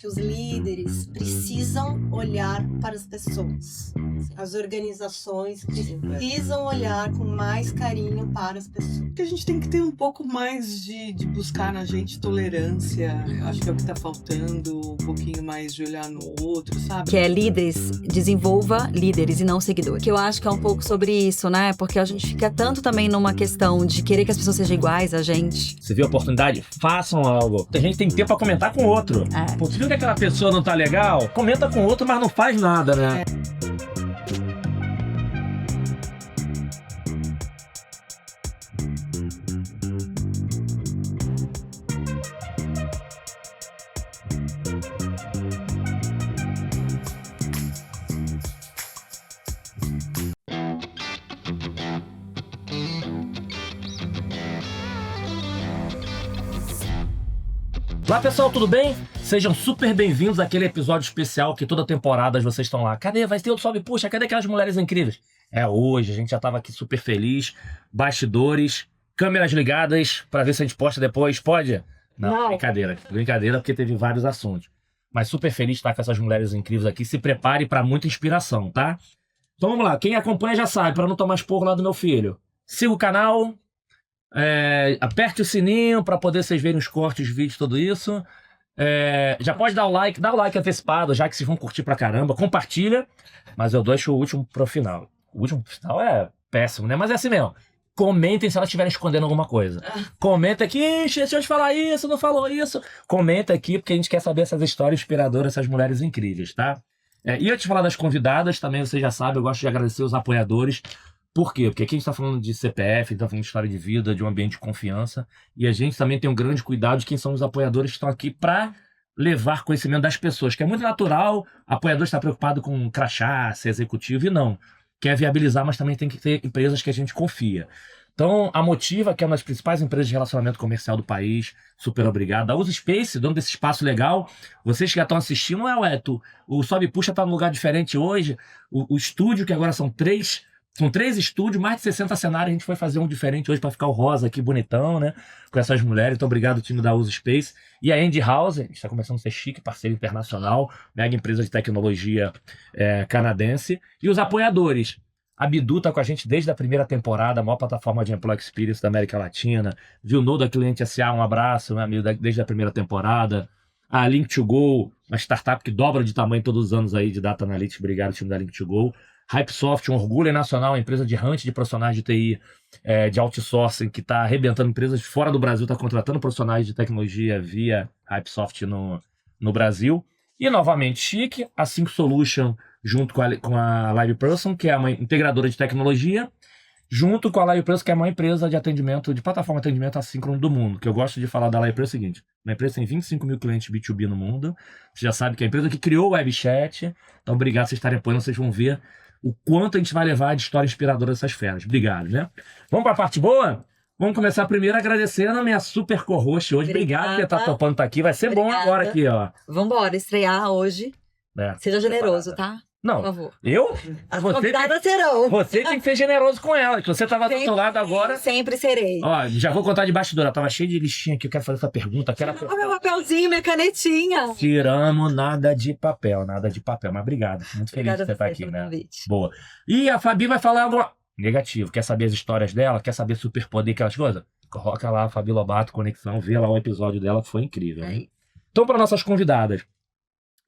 que os líderes precisam olhar para as pessoas. As organizações precisam olhar com mais carinho para as pessoas. Porque a gente tem que ter um pouco mais de buscar na gente tolerância. Eu acho que é o que tá faltando, um pouquinho mais de olhar no outro, sabe? Que é líderes, desenvolva líderes e não seguidores. Que eu acho que é um pouco sobre isso, né? Porque a gente fica tanto também numa questão de querer que as pessoas sejam iguais a gente. Você viu a oportunidade? Façam algo. A gente tem tempo pra comentar com o outro. Pô, você viu que aquela pessoa não tá legal? Comenta com o outro, mas não faz nada, né? Olá pessoal, tudo bem? Sejam super bem-vindos àquele episódio especial que toda temporada vocês estão lá. Cadê? Vai ter outro Sobe Puxa? Cadê aquelas mulheres incríveis? É hoje, a gente já tava aqui super feliz. Bastidores, câmeras ligadas pra ver se a gente posta depois. Pode? Não. Brincadeira, porque teve vários assuntos. Mas super feliz de estar com essas mulheres incríveis aqui. Se prepare pra muita inspiração, tá? Então vamos lá, quem acompanha já sabe, pra não tomar esporro lá do meu filho. Siga o canal. Aperte o sininho para poder vocês verem os cortes, os vídeos, tudo isso. Já pode dar o like antecipado, já que vocês vão curtir pra caramba. Compartilha, mas eu deixo o último pro final. O último pro final é péssimo, né? Mas é assim mesmo. Comentem se elas estiverem escondendo alguma coisa. Comenta aqui, deixa eu te falar isso, não falou isso. Comenta aqui, porque a gente quer saber essas histórias inspiradoras, essas mulheres incríveis, tá? E antes de falar das convidadas, também vocês já sabem, eu gosto de agradecer os apoiadores. Por quê? Porque aqui a gente está falando de CPF, a gente está falando de história de vida, de um ambiente de confiança. E a gente também tem um grande cuidado de quem são os apoiadores que estão aqui para levar conhecimento das pessoas. Que é muito natural, apoiador está preocupado com crachá, ser executivo, e não. Quer viabilizar, mas também tem que ter empresas que a gente confia. Então, a Motiva, que é uma das principais empresas de relacionamento comercial do país, super obrigado. A Usa Space, dono desse espaço legal. Vocês que já estão assistindo, o Sobe Puxa está num lugar diferente hoje. O estúdio, que agora são três estúdios, mais de 60 cenários. A gente foi fazer um diferente hoje para ficar o rosa aqui bonitão, né? Com essas mulheres. Então, obrigado, time da Usa Space. E a Andy House, a gente está começando a ser chique, parceiro internacional, mega empresa de tecnologia canadense. E os apoiadores. A Bidu tá com a gente desde a primeira temporada, a maior plataforma de Employee Experience da América Latina. Vilnou da Cliente SA, um abraço, meu amigo, desde a primeira temporada. A Link2Go, uma startup que dobra de tamanho todos os anos aí de Data Analytics. Obrigado, time da Link2Go. Hypesoft, um orgulho nacional, uma empresa de hunt de profissionais de TI, de outsourcing, que está arrebentando empresas fora do Brasil, está contratando profissionais de tecnologia via Hypesoft no Brasil. E, novamente, chique, a Sync Solution, junto com a LivePerson, que é uma integradora de tecnologia, junto com a LivePerson, que é uma empresa de atendimento, de plataforma de atendimento assíncrono do mundo. Que eu gosto de falar da LivePerson é o seguinte: uma empresa tem 25 mil clientes B2B no mundo. Você já sabe que é a empresa que criou o WebChat. Então, obrigado por vocês estarem apoiando, vocês vão ver o quanto a gente vai levar de história inspiradora dessas feras. Obrigado, né? Vamos para a parte boa? Vamos começar primeiro agradecendo a minha super co-host hoje. Obrigado por estar topando estar aqui. Vai ser bom agora aqui, ó. Vambora, estrear hoje. Seja generoso, tá? Não, por favor. Eu? As convidadas serão. Você tem que ser generoso com ela, que você estava do outro lado agora. Sempre serei. Ó, já vou contar de bastidor. Ela tava cheia de listinha aqui, eu quero fazer essa pergunta. Olha meu papelzinho, minha canetinha. Tiramos nada de papel. Mas obrigado. Muito feliz de você estar aqui, né? Convite. Boa. E a Fabi vai falar algo negativo. Quer saber as histórias dela? Quer saber superpoder, aquelas coisas? Coloca lá a Fabi Lobato, Conexão, vê lá o episódio dela, que foi incrível. Né? Então, para nossas convidadas,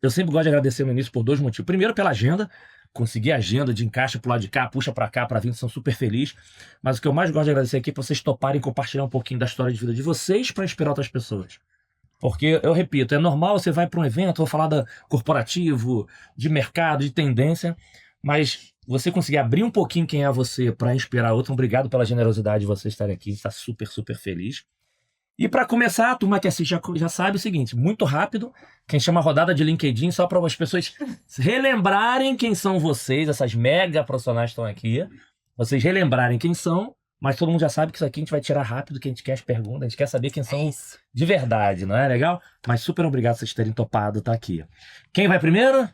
eu sempre gosto de agradecer no início por dois motivos. Primeiro, pela agenda. Conseguir agenda de encaixe pro lado de cá, puxa pra cá, pra vir, são super felizes. Mas o que eu mais gosto de agradecer aqui é pra vocês toparem compartilhar um pouquinho da história de vida de vocês pra inspirar outras pessoas. Porque, eu repito, é normal você vai pra um evento, vou falar da corporativo, de mercado, de tendência, mas você conseguir abrir um pouquinho quem é você pra inspirar outro. Obrigado pela generosidade de vocês estarem aqui, a gente tá super, super feliz. E para começar, a turma que assiste já sabe o seguinte, muito rápido, que a gente chama rodada de LinkedIn, só para as pessoas relembrarem quem são vocês, essas mega profissionais que estão aqui, vocês relembrarem quem são, mas todo mundo já sabe que isso aqui a gente vai tirar rápido, que a gente quer as perguntas, a gente quer saber quem são de verdade, não é legal? Mas super obrigado por vocês terem topado estar aqui. Quem vai primeiro?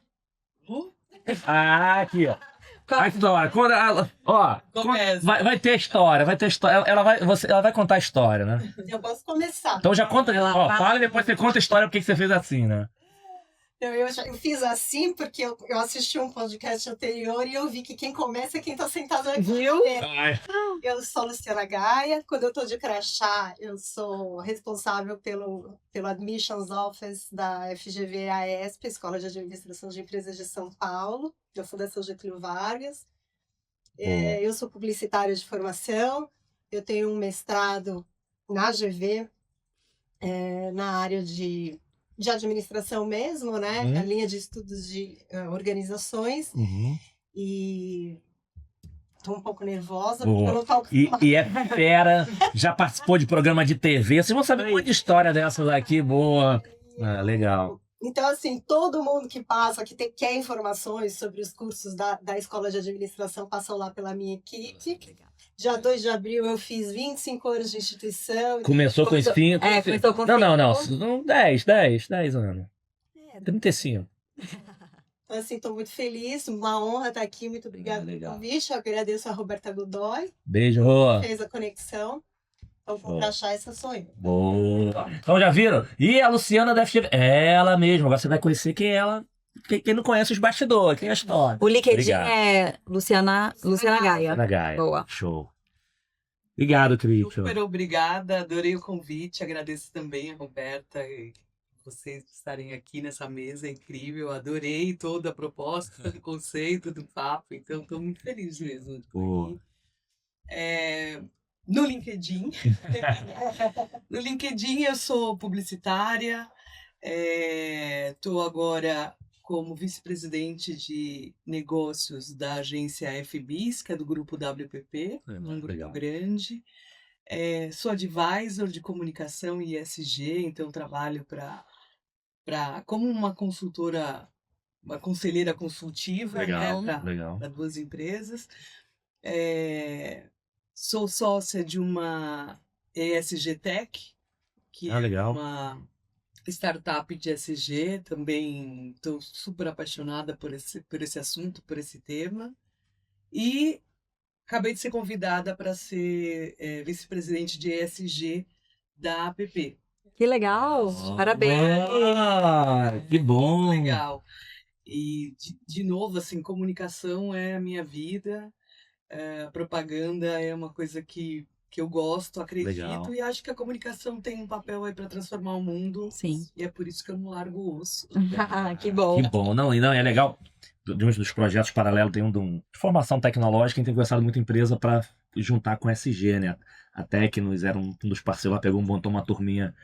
Aqui, ó. A história. Vai ter história, Ela vai contar a história, né? Eu posso começar. Então já conta. Fala e depois você conta a história porque você fez assim, né? Eu fiz assim porque eu assisti um podcast anterior e eu vi que quem começa é quem tá sentado aqui. Viu? Ai, Eu sou Luciana Gaia. Quando eu tô de crachá, eu sou responsável pelo Admissions Office da FGV-AESP, Escola de Administração de Empresas de São Paulo, da Fundação Getúlio Vargas. Eu sou publicitária de formação. Eu tenho um mestrado na GV, na área de administração mesmo, né? A linha de estudos de organizações. E tô um pouco nervosa, porque eu não tô acostumada. E é fera, já participou de programa de TV. Vocês vão saber muita história dessas aqui, boa. Ah, legal. Então, assim, todo mundo que passa, que quer informações sobre os cursos da Escola de Administração, passam lá pela minha equipe. Dia 2 de abril eu fiz 25 anos de instituição. Começou com 5. Começou com Não, 10 anos. 35. Então, assim, estou muito feliz, uma honra estar aqui. Muito obrigada pelo convite. Eu agradeço a Roberta Godoy, Beijo, Rô. que fez a conexão. Então, vou achar essa sonho. Boa. Então já viram? E a Luciana da FGV. Ela mesma. Agora você vai conhecer quem é ela. Quem não conhece os bastidores, quem é a história. O LinkedIn Obrigado. é Luciana Gaia. Ana Gaia. Boa. Show. Obrigado, Crítico. Super obrigada, adorei o convite, agradeço também a Roberta e vocês estarem aqui nessa mesa incrível, adorei toda a proposta, o conceito do papo, então estou muito feliz mesmo. Boa. No LinkedIn, no LinkedIn eu sou publicitária, estou agora como vice-presidente de negócios da agência FBIS, que é do grupo WPP, um grupo grande. Sou advisor de comunicação e ESG, então trabalho como uma consultora, uma conselheira consultiva, para 2 empresas. Sou sócia de uma ESG Tech, que é uma startup de ESG, também estou super apaixonada por esse assunto, por esse tema. E acabei de ser convidada para ser vice-presidente de ESG da APP. Que legal! Parabéns! Que bom! Legal. E, de novo, assim, comunicação é a minha vida, propaganda é uma coisa que eu gosto, acredito, e acho que a comunicação tem um papel aí para transformar o mundo. Sim. E é por isso que eu não largo o osso. Que bom. Que bom. Não, é legal. De um dos projetos paralelos tem um de formação tecnológica, a gente tem conversado muita empresa para juntar com a SG, né? A Tecnos era um dos parceiros lá, montou uma turminha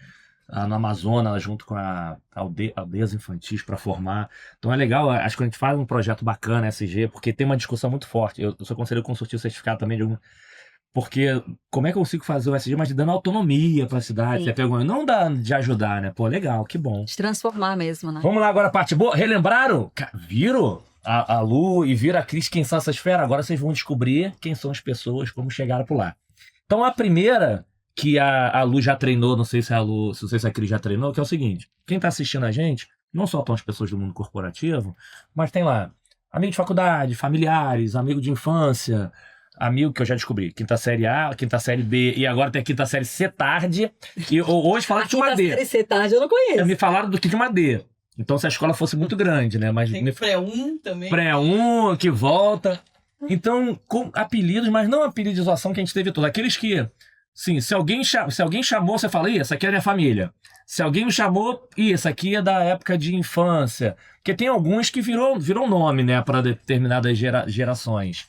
no Amazonas, junto com a Aldeias Infantis para formar. Então é legal, acho que a gente faz um projeto bacana, SG, porque tem uma discussão muito forte. Eu sou conselheiro consultivo certificado também de algum. Porque como é que eu consigo fazer o SG, mas dando autonomia para a cidade? Você pegou, não de ajudar, né? Pô, legal, que bom. De transformar mesmo, né? Vamos lá agora, parte boa. Relembraram? Viram a Lu e viram a Cris, quem são essas feras? Agora vocês vão descobrir quem são as pessoas, como chegaram por lá. Então a primeira que a Lu já treinou, não sei se a Cris já treinou, que é o seguinte: quem tá assistindo a gente, não só estão as pessoas do mundo corporativo, mas tem lá amigo de faculdade, familiares, amigo de infância, amigo que eu já descobri, quinta série A, quinta série B, e agora tem a quinta série C tarde, e hoje falaram que tinha uma D. Quinta série C tarde eu não conheço. Me falaram do que de uma D. Então se a escola fosse muito grande, né? Mas tem pré-1 também. Pré-1, que volta. Então, com apelidos, mas não apelidos de zoação que a gente teve todos. Aqueles que, sim, se alguém chamou, você fala, essa aqui é da minha família. Se alguém me chamou, essa aqui é da época de infância. Porque tem alguns que virou nome, né, para determinadas gerações.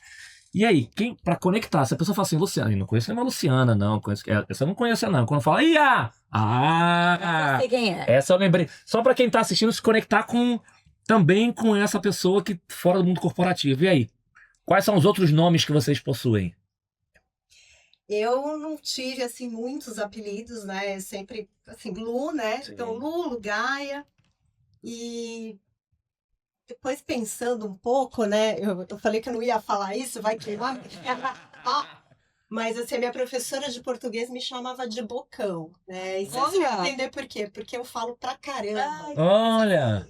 E aí, para conectar, se a pessoa fala assim, Luciana, eu não conheço nenhuma Luciana, não. Essa eu não conheço, não. Quando fala, eu sei quem é. Essa eu lembrei. Só para quem tá assistindo se conectar também com essa pessoa que fora do mundo corporativo. E aí? Quais são os outros nomes que vocês possuem? Eu não tive, assim, muitos apelidos, né? Sempre, assim, Lu, né? Sim. Então, Lu, Gaia. E depois pensando um pouco, né? Eu falei que eu não ia falar isso, vai queimar. Mas, assim, a minha professora de português me chamava de Bocão, né? E vocês vão entender por quê? Porque eu falo pra caramba. Olha!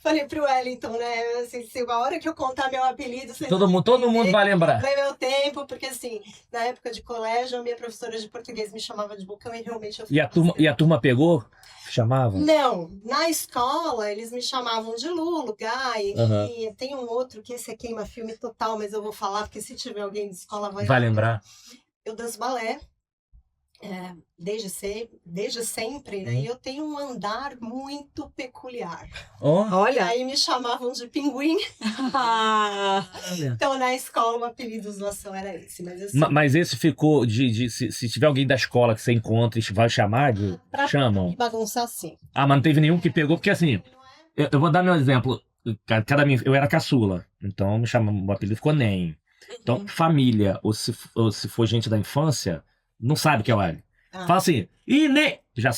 falei pro Wellington, né? Assim, se a hora que eu contar meu apelido, vocês Todo mundo vai lembrar. Foi meu tempo, porque assim, na época de colégio, a minha professora de português me chamava de Bocão e realmente eu E a turma pegou? Chamava? Não, na escola eles me chamavam de Lulu, Gai, e tem um outro que esse é queima-filme total, mas eu vou falar, porque se tiver alguém de escola Vai lembrar. Eu danço balé, desde sempre, né? E eu tenho um andar muito peculiar. Ó, E Olha. aí me chamavam de pinguim. olha. Então, na escola, o apelido de zoação era esse. Mas, assim, Mas esse ficou se tiver alguém da escola que você encontra e vai chamar, chamam. bagunçar assim. Ah, mas não teve nenhum que pegou, porque assim, eu vou dar meu exemplo. Eu era caçula, então me chama, o apelido ficou Nem. Então, família, ou se for gente da infância, não sabe que é o Hélio. Fala assim, Nem! Já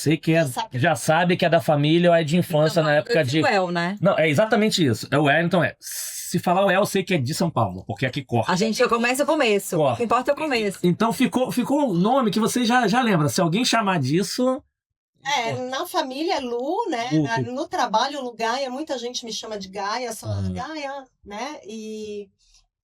sabe que é da família ou é de infância na época de. El, né? Não, é exatamente isso. É o Wellington, Se falar o El, eu sei que é de São Paulo, porque aqui corta. A gente começa o começo. Corta. O que importa é o começo. Então ficou um nome que você já lembra. Se alguém chamar disso. Na família é Lu, né? Lu. No trabalho, Lu Gaia, muita gente me chama de Gaia, só Gaia, né? E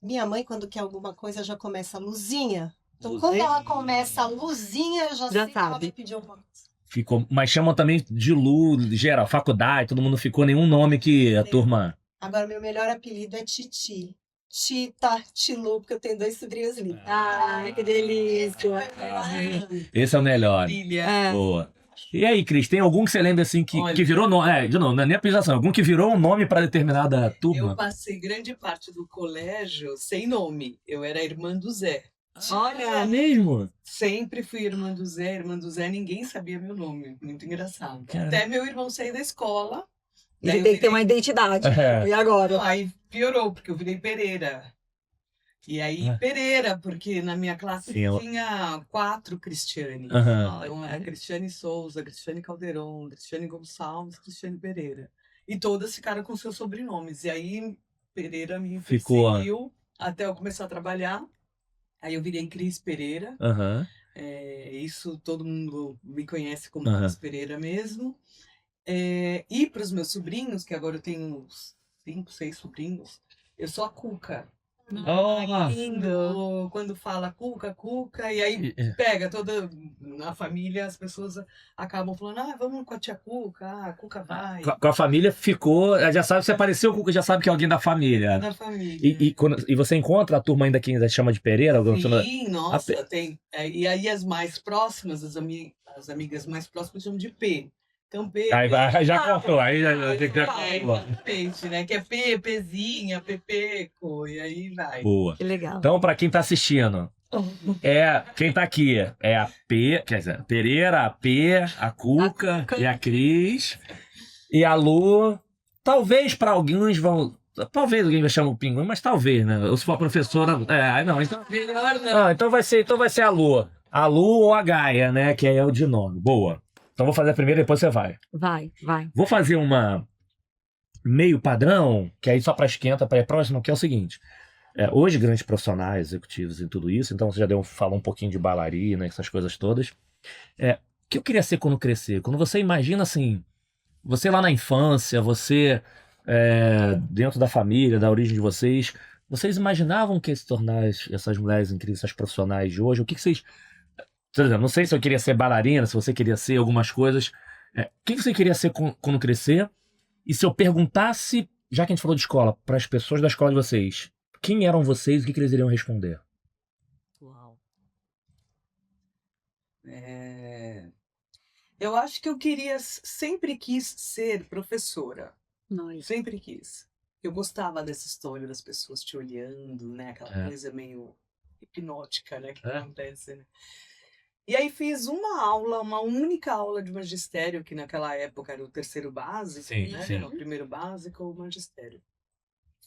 minha mãe, quando quer alguma coisa, já começa Luzinha. Então, quando ela começa Luzinha, eu já sei que ela vai pedir alguma coisa. Mas chamam também de Lu, geral, faculdade, todo mundo ficou nenhum nome que a turma. Agora, meu melhor apelido é Titi. Tita, Tilu, porque eu tenho 2 sobrinhos lindos. Ai, que delícia. Esse é o melhor. Filha. Boa. E aí, Cris, tem algum que você lembra assim que Olha. virou nome? De novo, não é nem apelidação, algum que virou um nome para determinada turma? Eu passei grande parte do colégio sem nome. Eu era irmã do Zé. Olha. Mesmo? Sempre fui irmã do Zé. Irmã do Zé, ninguém sabia meu nome. Muito engraçado. Cara. Até meu irmão sair da escola. Ele daí eu tem que ter uma virei- identidade. É. E agora? Aí piorou, porque eu virei Pereira. E aí, Ah. Pereira, porque na minha classe Sim, ela- tinha 4 Cristiane. Aham. Então era Cristiane Souza, Cristiane Calderon, Cristiane Gonçalves, Cristiane Pereira. E todas ficaram com seus sobrenomes. E aí, Pereira me Ficou, perseguiu até eu começar a trabalhar. Aí eu virei Cris Pereira. Aham. Isso todo mundo me conhece como Aham. Cris Pereira mesmo. E para os meus sobrinhos, que agora eu tenho uns 5, 6 sobrinhos, eu sou a Cuca. Oh, Lindo! Quando fala Cuca, e aí pega toda na família, as pessoas acabam falando, vamos com a tia Cuca, a Cuca vai. com a família ficou. Já sabe, se apareceu, já sabe que é alguém da família. Da família. E você encontra a turma ainda que ainda chama de Pereira? Sim, nossa, tem. E aí as mais próximas, as amigas mais próximas chamam de P. Então, P. Aí já cortou, aí já tem que Exatamente, né? Que é P, Pzinha, Pepeco, e aí vai. Boa. Que legal. Então, pra quem tá assistindo, quem tá aqui é a P, quer dizer, Pereira, a P, a Cuca e a Cris. E a Lu, talvez pra alguns vão. Talvez alguém vai chamar o Pinguim, mas talvez, né? Ou se for a professora. Não, então. Melhor não. Então vai ser a Lu. A Lu ou a Gaia, né? Que é o de nome. Boa. Então vou fazer a primeira, depois você vai. Vai. Vou fazer uma meio padrão, que aí só para esquenta, para a próxima, que é o seguinte. Hoje, grandes profissionais, executivos e tudo isso, então você já falou um pouquinho de bailarina, essas coisas todas. O que eu queria ser quando crescer? Quando você imagina assim, você lá na infância, você dentro da família, da origem de vocês imaginavam que ia se tornar essas mulheres incríveis, essas profissionais de hoje? O que vocês... Por exemplo, não sei se eu queria ser bailarina, se você queria ser algumas coisas. O que você queria ser quando crescer? E se eu perguntasse, já que a gente falou de escola, para as pessoas da escola de vocês, quem eram vocês e o que eles iriam responder? Uau. Eu acho que eu sempre quis ser professora. Sempre quis. Eu gostava dessa história das pessoas te olhando, né? Aquela coisa meio hipnótica, né? Que acontece, né? E aí fiz uma única aula de magistério, que naquela época era o terceiro básico, né? Sim. Era o primeiro básico ou o magistério.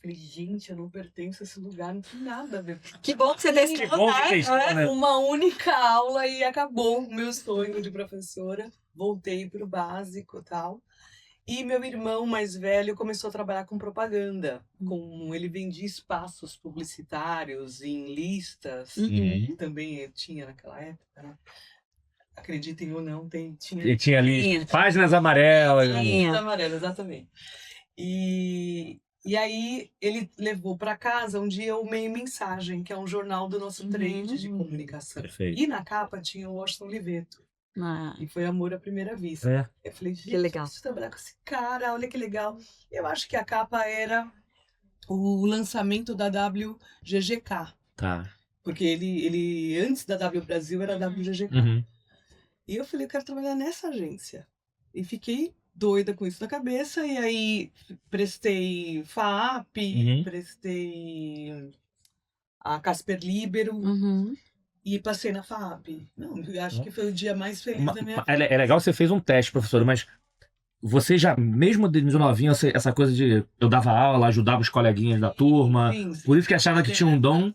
Falei, gente, eu não pertenço a esse lugar, não tem nada a ver. Que bom que você testou, Que bom que testou, né? Uma única aula e acabou o meu sonho de professora. Voltei para o básico e tal. E meu irmão mais velho começou a trabalhar com propaganda. Ele vendia espaços publicitários em listas. Também tinha naquela época, né? Acreditem ou não, tinha. E tinha ali páginas amarelas. Páginas amarelas, exatamente. E aí ele levou para casa um dia o Meio Mensagem, que é um jornal do nosso trade de comunicação. Perfeito. E na capa tinha o Washington Oliveto. Ah, E foi amor à primeira vista. É. Eu falei, gente, legal. eu preciso trabalhar com esse cara, olha que legal. Eu acho que a capa era o lançamento da WGGK. Tá. Porque ele antes da W Brasil, era a WGGK. Uhum. E eu falei, eu quero trabalhar nessa agência. E fiquei doida com isso na cabeça. E aí prestei FAAP, Uhum. prestei a Casper Libero Uhum. e passei na FAAP. Não, eu acho que foi o dia mais feliz da minha vida. É legal que você fez um teste, professora, mas você já, mesmo desde novinho, essa coisa de eu dava aula, ajudava os coleguinhas da turma, Sim, por isso que achava que tinha um dom.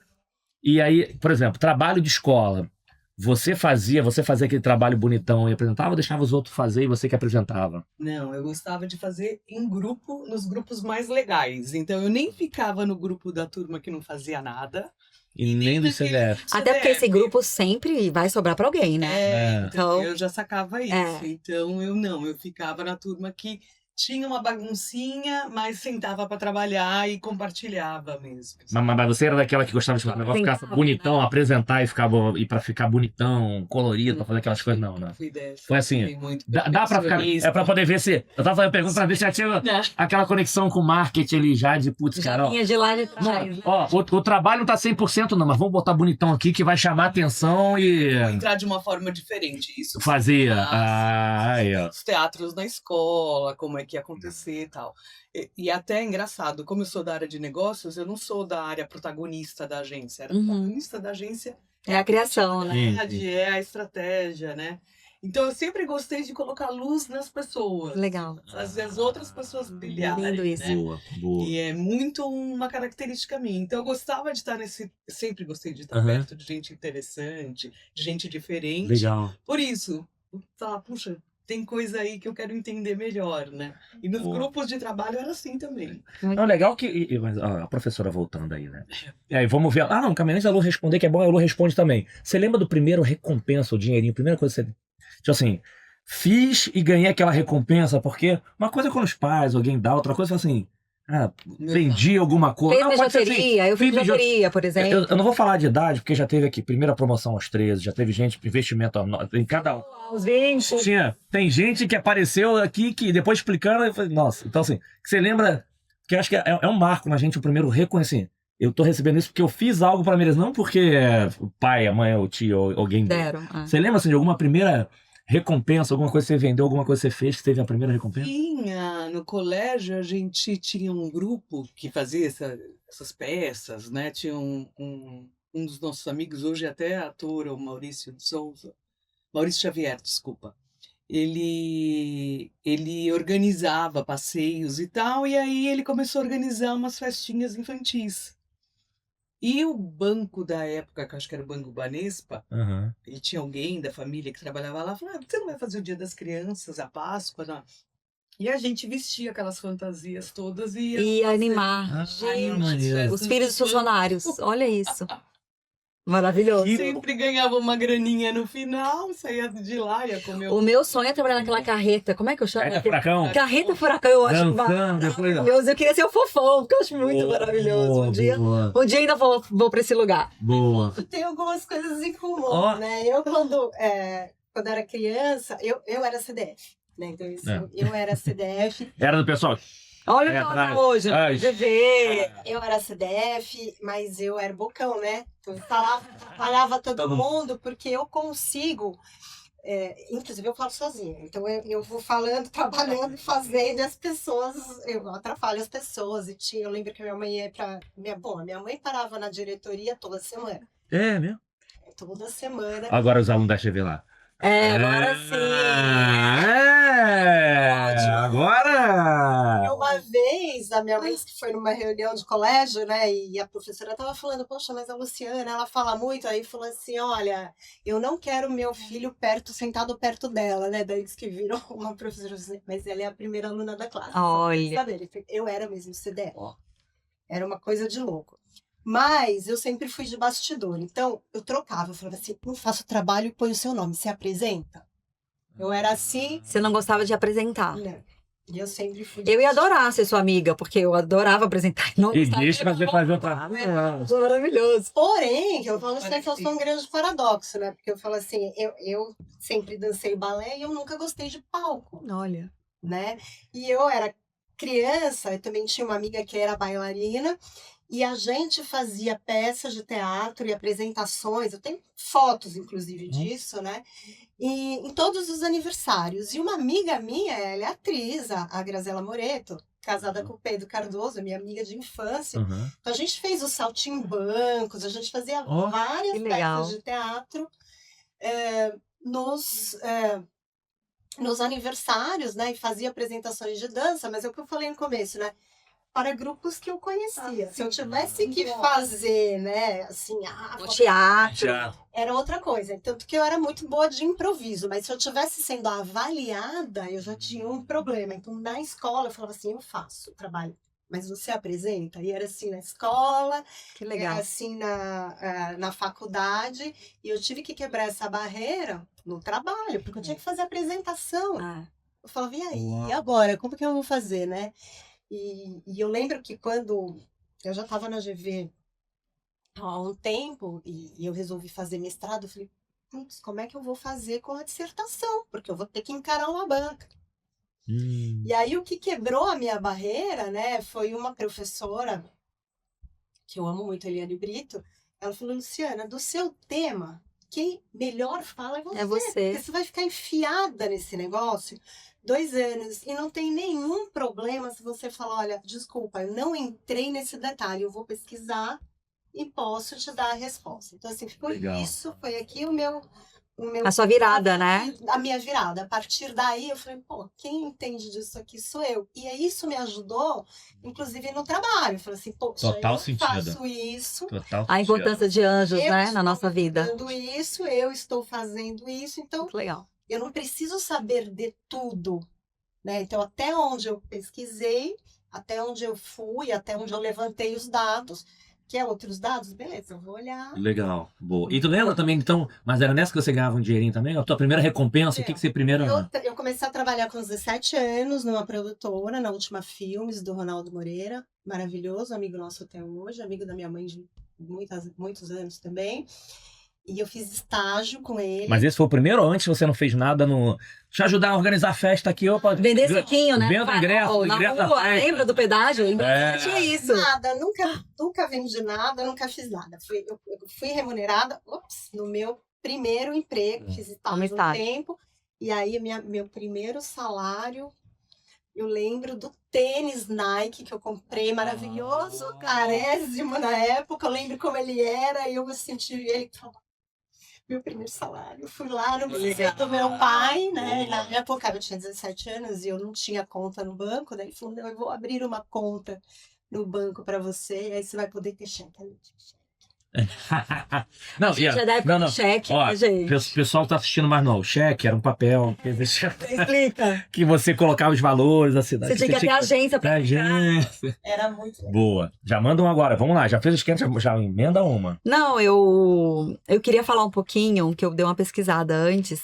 E aí, por exemplo, trabalho de escola. Você fazia aquele trabalho bonitão e apresentava ou deixava os outros fazer e você que apresentava? Não, eu gostava de fazer em grupo, nos grupos mais legais. Então eu nem ficava no grupo da turma que não fazia nada. E nem do CDF. Até porque esse grupo sempre vai sobrar pra alguém, né? É. Então Então, eu já sacava isso. É. Então eu ficava na turma que tinha uma baguncinha, mas sentava para trabalhar e compartilhava mesmo. Mas você era daquela que gostava de fazer o negócio ficar Tentava, bonitão, apresentar e pra ficar bonitão, colorido, pra fazer aquelas coisas, não, né? Fui dessa. Foi assim, Fui muito Dá pra ficar. perfeccionista. É pra poder ver se. Eu tava fazendo pergunta pra ver se já tinha Né? aquela conexão com o marketing ali já de putz, já cara, ó. vinha de lá de trás. Ó, o trabalho não tá 100% não, mas vamos botar bonitão aqui que vai chamar atenção e Entrar de uma forma diferente. Isso fazia. Ah, aí, ó. os teatros na escola, como é que ia acontecer e tal. E até é engraçado, como eu sou da área de negócios, eu não sou da área protagonista da agência. A protagonista da agência É a criação, né? Sim. é a estratégia, né? Então eu sempre gostei de colocar luz nas pessoas. Legal. Fazer as outras pessoas brilharem. Lindo isso. Né? Boa, boa. E é muito uma característica minha. Então eu gostava de estar sempre gostei de estar Aham. perto de gente interessante, de gente diferente. Legal. Por isso, falar, puxa, tem coisa aí que eu quero entender melhor, né? E nos Boa. grupos de trabalho era assim também. Não, legal que. Mas, ó, a professora voltando aí, né? E aí, vamos ver. Ah, não, caminhante, a Lu responder, que é bom, a Lu responde também. Você lembra do primeiro recompensa, o dinheirinho? Primeira coisa que você. Tipo assim, fiz e ganhei aquela recompensa, porque uma coisa é quando os pais, alguém dá, outra coisa é assim. Ah, vendi alguma coisa. Fez Não, pode ser assim. bijuteria, eu fiz Fiz bijuteria, por exemplo. Eu não vou falar de idade, porque já teve aqui primeira promoção aos 13, já teve gente, investimento em cada um. Aos 20. Tem gente que apareceu aqui que depois explicando, eu falei, nossa, então assim, você lembra, que eu acho que é um marco na gente, o primeiro reconhecer. Eu tô recebendo isso porque eu fiz algo pra eles, não porque o pai, a mãe, o tio, ou alguém deu. Deram. Você lembra assim, de alguma primeira recompensa, alguma coisa que você vendeu, alguma coisa que você fez que teve a primeira recompensa? Tinha, no colégio, a gente tinha um grupo que fazia essas peças, né? Tinha um dos nossos amigos, hoje até ator, o Maurício de Souza, Maurício Xavier, desculpa. Ele organizava passeios e tal, e aí ele começou a organizar umas festinhas infantis. E o banco da época, que eu acho que era o Banco Banespa, Aham. e tinha alguém da família que trabalhava lá, falou, você não vai fazer o Dia das Crianças, a Páscoa, não? E a gente vestia aquelas fantasias todas e E animar. Ah, Gente, maneiro. os filhos dos funcionários. Olha isso. Maravilhoso. sempre ganhava uma graninha no final, saía de lá, ia comer O meu sonho é trabalhar naquela carreta. Como é que eu chamo? Carreta furacão. Carreta furacão, eu acho Dançando, depois. maravilhoso. Eu queria ser o Fofão, porque eu acho muito maravilhoso. Boa, Um dia ainda vou pra esse lugar. boa. Tem algumas coisas em comum, Ó. né? Eu, quando era criança, eu era CDF, né? Então, isso, É. eu era CDF. Era do pessoal. Olha É, o que atrás. ela tá hoje. Ai. GV. Eu era CDF, mas eu era bocão, né? Então, eu falava todo mundo, porque eu consigo... inclusive, eu falo sozinha. Então, eu vou falando, trabalhando, fazendo, e as pessoas... Eu atrapalho as pessoas. Eu lembro que minha mãe ia pra... minha mãe parava na diretoria toda semana. É mesmo? Toda semana. Agora os alunos da TV lá. Agora sim. Agora! Uma vez, a minha mãe que foi numa reunião de colégio, né, e a professora tava falando, poxa, mas a Luciana, ela fala muito, aí falou assim, olha, eu não quero meu filho sentado perto dela, né, daí disse que virou uma professora, mas ela é a primeira aluna da classe. Olha. Sabe, eu era mesmo CDF, era uma coisa de louco. Mas eu sempre fui de bastidor, então eu trocava, eu falava assim, não faço trabalho e põe o seu nome, se apresenta. Eu era assim, Você não gostava de apresentar. né? E eu sempre fui. Eu ia adorar ser sua amiga, porque eu adorava apresentar. Não E gostava deixa de você fazer outra. Maravilhoso. Porém, eu falo que eu sou um grande paradoxo, né? Porque eu falo assim, eu sempre dancei balé e eu nunca gostei de palco, Olha. né? E eu era criança, eu também tinha uma amiga que era bailarina, e a gente fazia peças de teatro e apresentações, eu tenho fotos, inclusive, disso, né? E em todos os aniversários. E uma amiga minha, ela é atriz, a Graziela Moreto, casada com o Pedro Cardoso, minha amiga de infância. Uhum. Então a gente fez o saltimbancos, a gente fazia Ó, várias que legal. peças de teatro nos, nos aniversários, né? E fazia apresentações de dança, mas é o que eu falei no começo, né? Para grupos que eu conhecia. Se eu tivesse que fazer, né, assim, No teatro. já. era outra coisa. Tanto que eu era muito boa de improviso, mas se eu tivesse sendo avaliada, eu já tinha um problema. Então, na escola, eu falava assim, eu faço o trabalho, mas você apresenta? E era assim na escola, Que era legal. assim na faculdade, e eu tive que quebrar essa barreira no trabalho, porque eu tinha que fazer apresentação. Ah, Eu falava, e aí? Uau. E agora? Como que eu vou fazer, né? E eu lembro que quando eu já estava na GV há um tempo e eu resolvi fazer mestrado, eu falei, putz, como é que eu vou fazer com a dissertação? Porque eu vou ter que encarar uma banca. E aí o que quebrou a minha barreira, né, foi uma professora, que eu amo muito, Eliane Brito, ela falou, Luciana, do seu tema, quem melhor fala é você. É você. Porque você vai ficar enfiada nesse negócio 2 anos e não tem nenhum problema se você falar, olha, desculpa, eu não entrei nesse detalhe, eu vou pesquisar e posso te dar a resposta. Então, assim, foi Legal. isso, foi aqui o meu A sua virada, né? a minha virada. A partir daí, eu falei, pô, quem entende disso aqui sou eu. E aí isso me ajudou, inclusive, no trabalho. Eu falei assim, poxa, Total eu sentido. faço isso, Total. A importância de anjos, eu né, estou na nossa vida. fazendo isso, eu estou fazendo isso, então Muito legal. eu não preciso saber de tudo, né? Então, até onde eu pesquisei, até onde eu fui, até onde eu levantei os dados, quer outros dados? Beleza, eu vou olhar. Legal, boa. E tu lembra também, então, mas era nessa que você ganhava um dinheirinho também? A tua primeira recompensa, o que você primeiro... Eu comecei a trabalhar com 17 anos numa produtora, na Última Filmes, do Ronaldo Moreira, maravilhoso, amigo nosso até hoje, amigo da minha mãe de muitos anos também. E eu fiz estágio com ele. Mas esse foi o primeiro ou antes você não fez nada no... Deixa eu ajudar a organizar a festa aqui, opa. Vender suquinho, né? Vendo ingresso, Na ingresso da rua, festa. lembra do pedágio? É. Tinha isso. Nada, nunca vendi nada, nunca fiz nada. Eu fui remunerada, no meu primeiro emprego, fiz estágio um estágio. tempo. E aí, meu primeiro salário, eu lembro do tênis Nike que eu comprei, maravilhoso, carésimo na época. Eu lembro como ele era e eu me senti ele. Meu primeiro salário. Eu fui lá no museu do meu pai, né? E na época eu tinha 17 anos e eu não tinha conta no banco. Daí ele falou: não, eu vou abrir uma conta no banco para você, e aí você vai poder ter cheque. Não, Já deve não. cheque, Ó, né, gente? o pessoal tá assistindo, mas não. O cheque era um papel Explica. que você colocava os valores da cidade. Você tinha que ter agência pra agência. Era muito legal. Boa. Já manda um agora. Vamos lá. Já fez o esquema, já emenda uma. Não, eu queria falar um pouquinho, que eu dei uma pesquisada antes,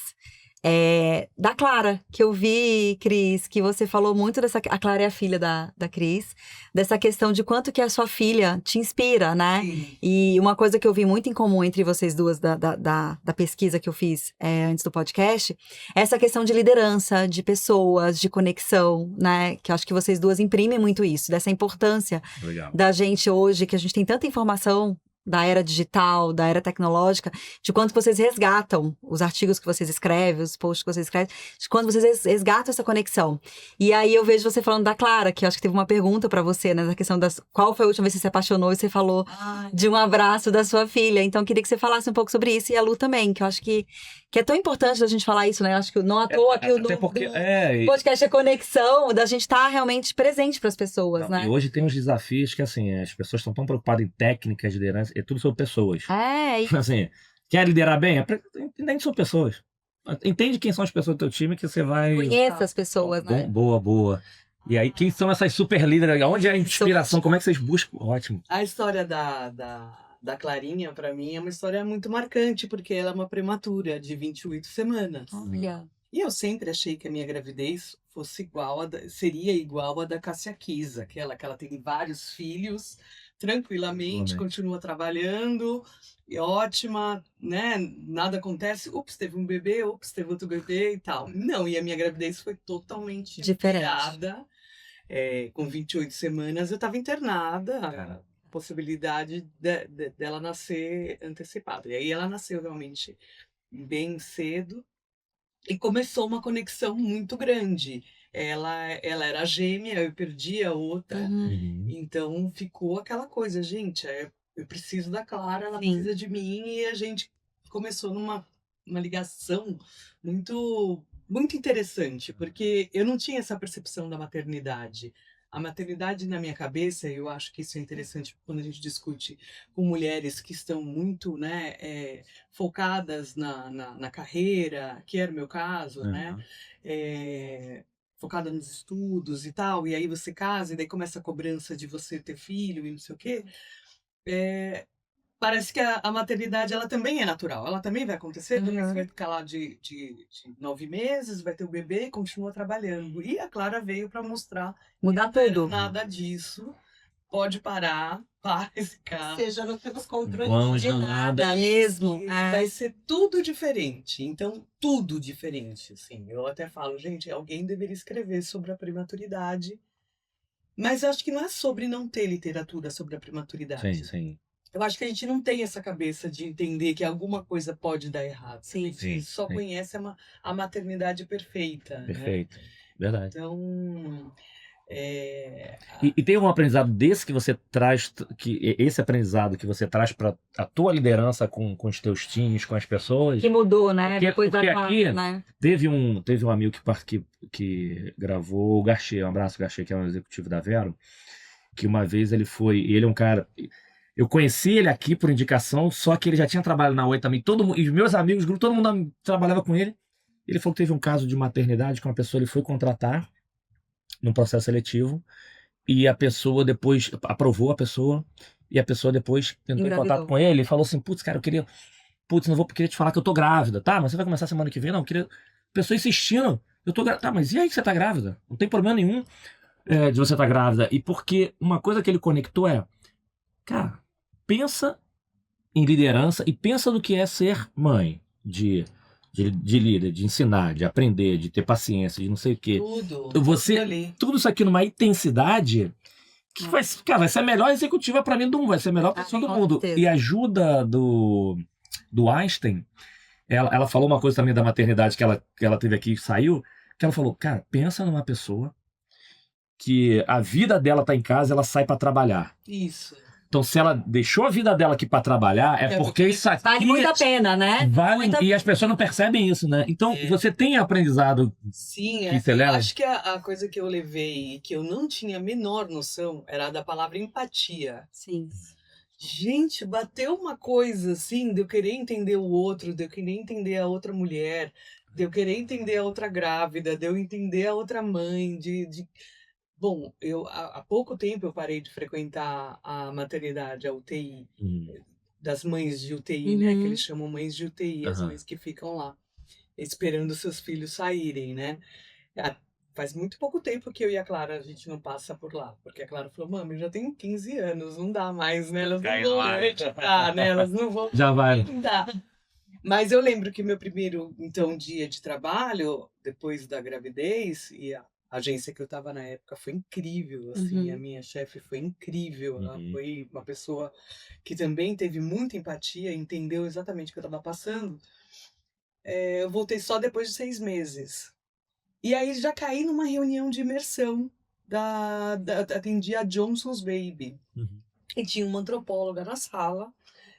da Clara, que eu vi, Cris, que você falou muito dessa... A Clara é a filha da Cris, dessa questão de quanto que a sua filha te inspira, né? Sim. E uma coisa que eu vi muito em comum entre vocês duas, da pesquisa que eu fiz antes do podcast, é essa questão de liderança, de pessoas, de conexão, né? Que eu acho que vocês duas imprimem muito isso, dessa importância Legal. da gente hoje, que a gente tem tanta informação da era digital, da era tecnológica, de quanto vocês resgatam os artigos que vocês escrevem, os posts que vocês escrevem, de quanto vocês resgatam essa conexão. E aí eu vejo você falando da Clara, que eu acho que teve uma pergunta pra você, né, da questão qual foi a última vez que você se apaixonou, e você falou de um abraço da sua filha. Então, eu queria que você falasse um pouco sobre isso, e a Lu também, que eu acho que é tão importante a gente falar isso, né? Eu acho que não à toa que o Até porque, podcast é conexão, da gente estar realmente presente para as pessoas, não, né? e hoje tem uns desafios que, assim, as pessoas estão tão preocupadas em técnicas de liderança, é tudo sobre pessoas. Assim, quer liderar bem? Entende sobre pessoas. Entende quem são as pessoas do teu time que você vai... Conheça as pessoas, né? Boa. E aí, quem são essas super líderes? Onde é a inspiração? Como é que vocês buscam? Ótimo. A história da Clarinha, pra mim, é uma história muito marcante, porque ela é uma prematura de 28 semanas. Olha. E eu sempre achei que a minha gravidez fosse seria igual a da Cássia Kiss, aquela que ela tem vários filhos, tranquilamente, continua trabalhando, e ótima, né? Nada acontece, ups, teve um bebê, ups, teve outro bebê e tal. Não, e a minha gravidez foi totalmente Diferente. inesperada. Com 28 semanas eu estava internada, possibilidade dela nascer antecipada. E aí ela nasceu realmente bem cedo e começou uma conexão muito grande. Ela era gêmea, eu perdi a outra, então ficou aquela coisa, gente, eu preciso da Clara, ela Sim. precisa de mim, e a gente começou uma ligação muito, muito interessante, porque eu não tinha essa percepção da maternidade. A maternidade na minha cabeça, eu acho que isso é interessante quando a gente discute com mulheres que estão muito, né, focadas na carreira, que era o meu caso, né? Focada nos estudos e tal, e aí você casa, e daí começa a cobrança de você ter filho e não sei o quê. Parece que a maternidade, ela também é natural, ela também vai acontecer, você vai ficar lá de 9 meses, vai ter o bebê e continua trabalhando. E a Clara veio para mostrar Mudar que tudo. nada disso, pode parar, para esse carro. Seja, não temos controle Vamos de de nada. nada. Mesmo. Vai ser tudo diferente. Então, tudo diferente, assim. Eu até falo, gente, alguém deveria escrever sobre a prematuridade. Mas acho que não é sobre não ter literatura sobre a prematuridade. Sim, sim. Eu acho que a gente não tem essa cabeça de entender que alguma coisa pode dar errado. Sim. A gente Sim, só sim. conhece a maternidade perfeita. Né? Perfeito. Verdade. Então, E tem um aprendizado desse que você traz, esse aprendizado que você traz para a tua liderança com os teus times, com as pessoas? Que mudou, né? Porque- Depois porque da aqui- né? Teve um amigo que gravou, o Garcia, um abraço, Garcia, que é um executivo da Vero, que uma vez ele é um cara. Eu conheci ele aqui por indicação, só que ele já tinha trabalhado na Oi também. E os meus amigos, todo mundo trabalhava com ele. Ele falou que teve um caso de maternidade que uma pessoa ele foi contratar num processo seletivo e a pessoa depois aprovou a pessoa e a pessoa depois entrou em contato com ele e falou assim: putz, cara, queria te falar que eu tô grávida, tá? Mas você vai começar semana que vem? Não, a pessoa insistindo, eu tô grávida, tá, mas e aí que você tá grávida? Não tem problema nenhum de você tá grávida. E porque uma coisa que ele conectou cara, pensa em liderança e pensa no que é ser mãe, de líder, de ensinar, de aprender, de ter paciência, de não sei o quê. tudo. Você, tudo ali. tudo isso aqui numa intensidade que vai ser a melhor executiva para mim do mundo, vai ser a melhor pessoa do com mundo. certeza. E a ajuda do Einstein, ela falou uma coisa também da maternidade que ela teve aqui e saiu, que ela falou, cara, pensa numa pessoa que a vida dela tá em casa, ela sai para trabalhar. Isso. Então, se ela deixou a vida dela aqui para trabalhar, é porque isso aqui Vale muito a pena, né? vale, e as pessoas não percebem isso, né? Então, você tem aprendizado. Sim, Que você eu leva? acho que a coisa que eu levei e que eu não tinha a menor noção era a da palavra empatia. Sim. Gente, bateu uma coisa assim, de eu querer entender o outro, de eu querer entender a outra mulher, de eu querer entender a outra grávida, de eu entender a outra mãe, Bom, há pouco tempo eu parei de frequentar a maternidade, a UTI, das mães de UTI, né? Que eles chamam mães de UTI, as mães que ficam lá, esperando seus filhos saírem, né? Faz muito pouco tempo que eu e a Clara, a gente não passa por lá. Porque a Clara falou, mãe, eu já tenho 15 anos, não dá mais, né? Elas não vão acreditar, né? Elas não vão... Já vai. Não dá. Mas eu lembro que meu primeiro, então, dia de trabalho, depois da gravidez, e a agência que eu estava na época foi incrível, assim, a minha chefe foi incrível, ela foi uma pessoa que também teve muita empatia, entendeu exatamente o que eu estava passando. Eu voltei só depois de 6 meses. E aí já caí numa reunião de imersão, atendia a Johnson's Baby. E tinha uma antropóloga na sala,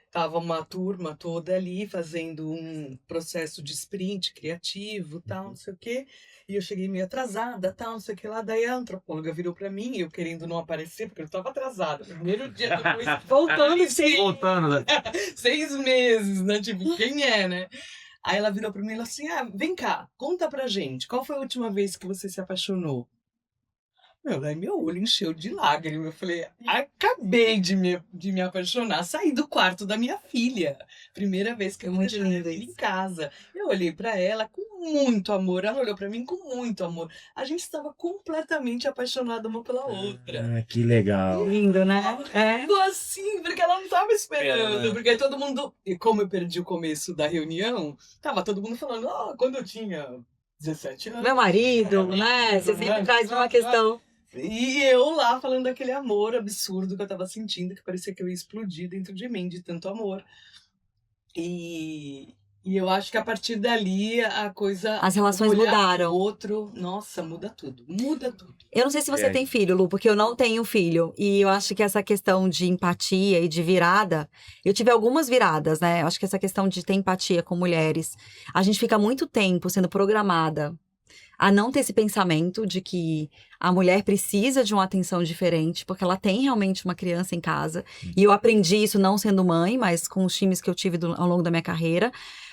tava uma turma toda ali fazendo um processo de sprint criativo, tal, não sei o quê. E eu cheguei meio atrasada, tal, não sei o que lá. Daí a antropóloga virou pra mim, eu querendo não aparecer, porque eu tava atrasada. Primeiro dia depois, voltando Voltando, né? 6 meses, né? Tipo, quem é, né? Aí ela virou pra mim e falou assim, vem cá, conta pra gente, qual foi a última vez que você se apaixonou? Daí meu olho encheu de lágrimas. Eu falei, acabei de me apaixonar. Saí do quarto da minha filha. Primeira vez que eu vejo minha filha em casa. Eu olhei pra ela com muito amor, ela olhou pra mim com muito amor. A gente estava completamente apaixonada uma pela outra. Ah, que legal. Lindo, né? É. Ficou assim, porque ela não tava esperando. Pena. Porque aí todo mundo. E como eu perdi o começo da reunião, tava todo mundo falando, quando eu tinha 17 anos. Meu marido, né? Você sempre traz uma questão. E eu lá falando daquele amor absurdo que eu tava sentindo, que parecia que eu ia explodir dentro de mim, de tanto amor. E eu acho que a partir dali a coisa. As relações olhar mudaram. pro outro, nossa, muda tudo. Muda tudo. Eu não sei se você É. tem filho, Lu, porque eu não tenho filho. E eu acho que essa questão de empatia e de virada, eu tive algumas viradas, né? Eu acho que essa questão de ter empatia com mulheres, a gente fica muito tempo sendo programada a não ter esse pensamento de que a mulher precisa de uma atenção diferente, porque ela tem realmente uma criança em casa. E eu aprendi isso não sendo mãe, mas com os times que eu tive ao longo da minha carreira.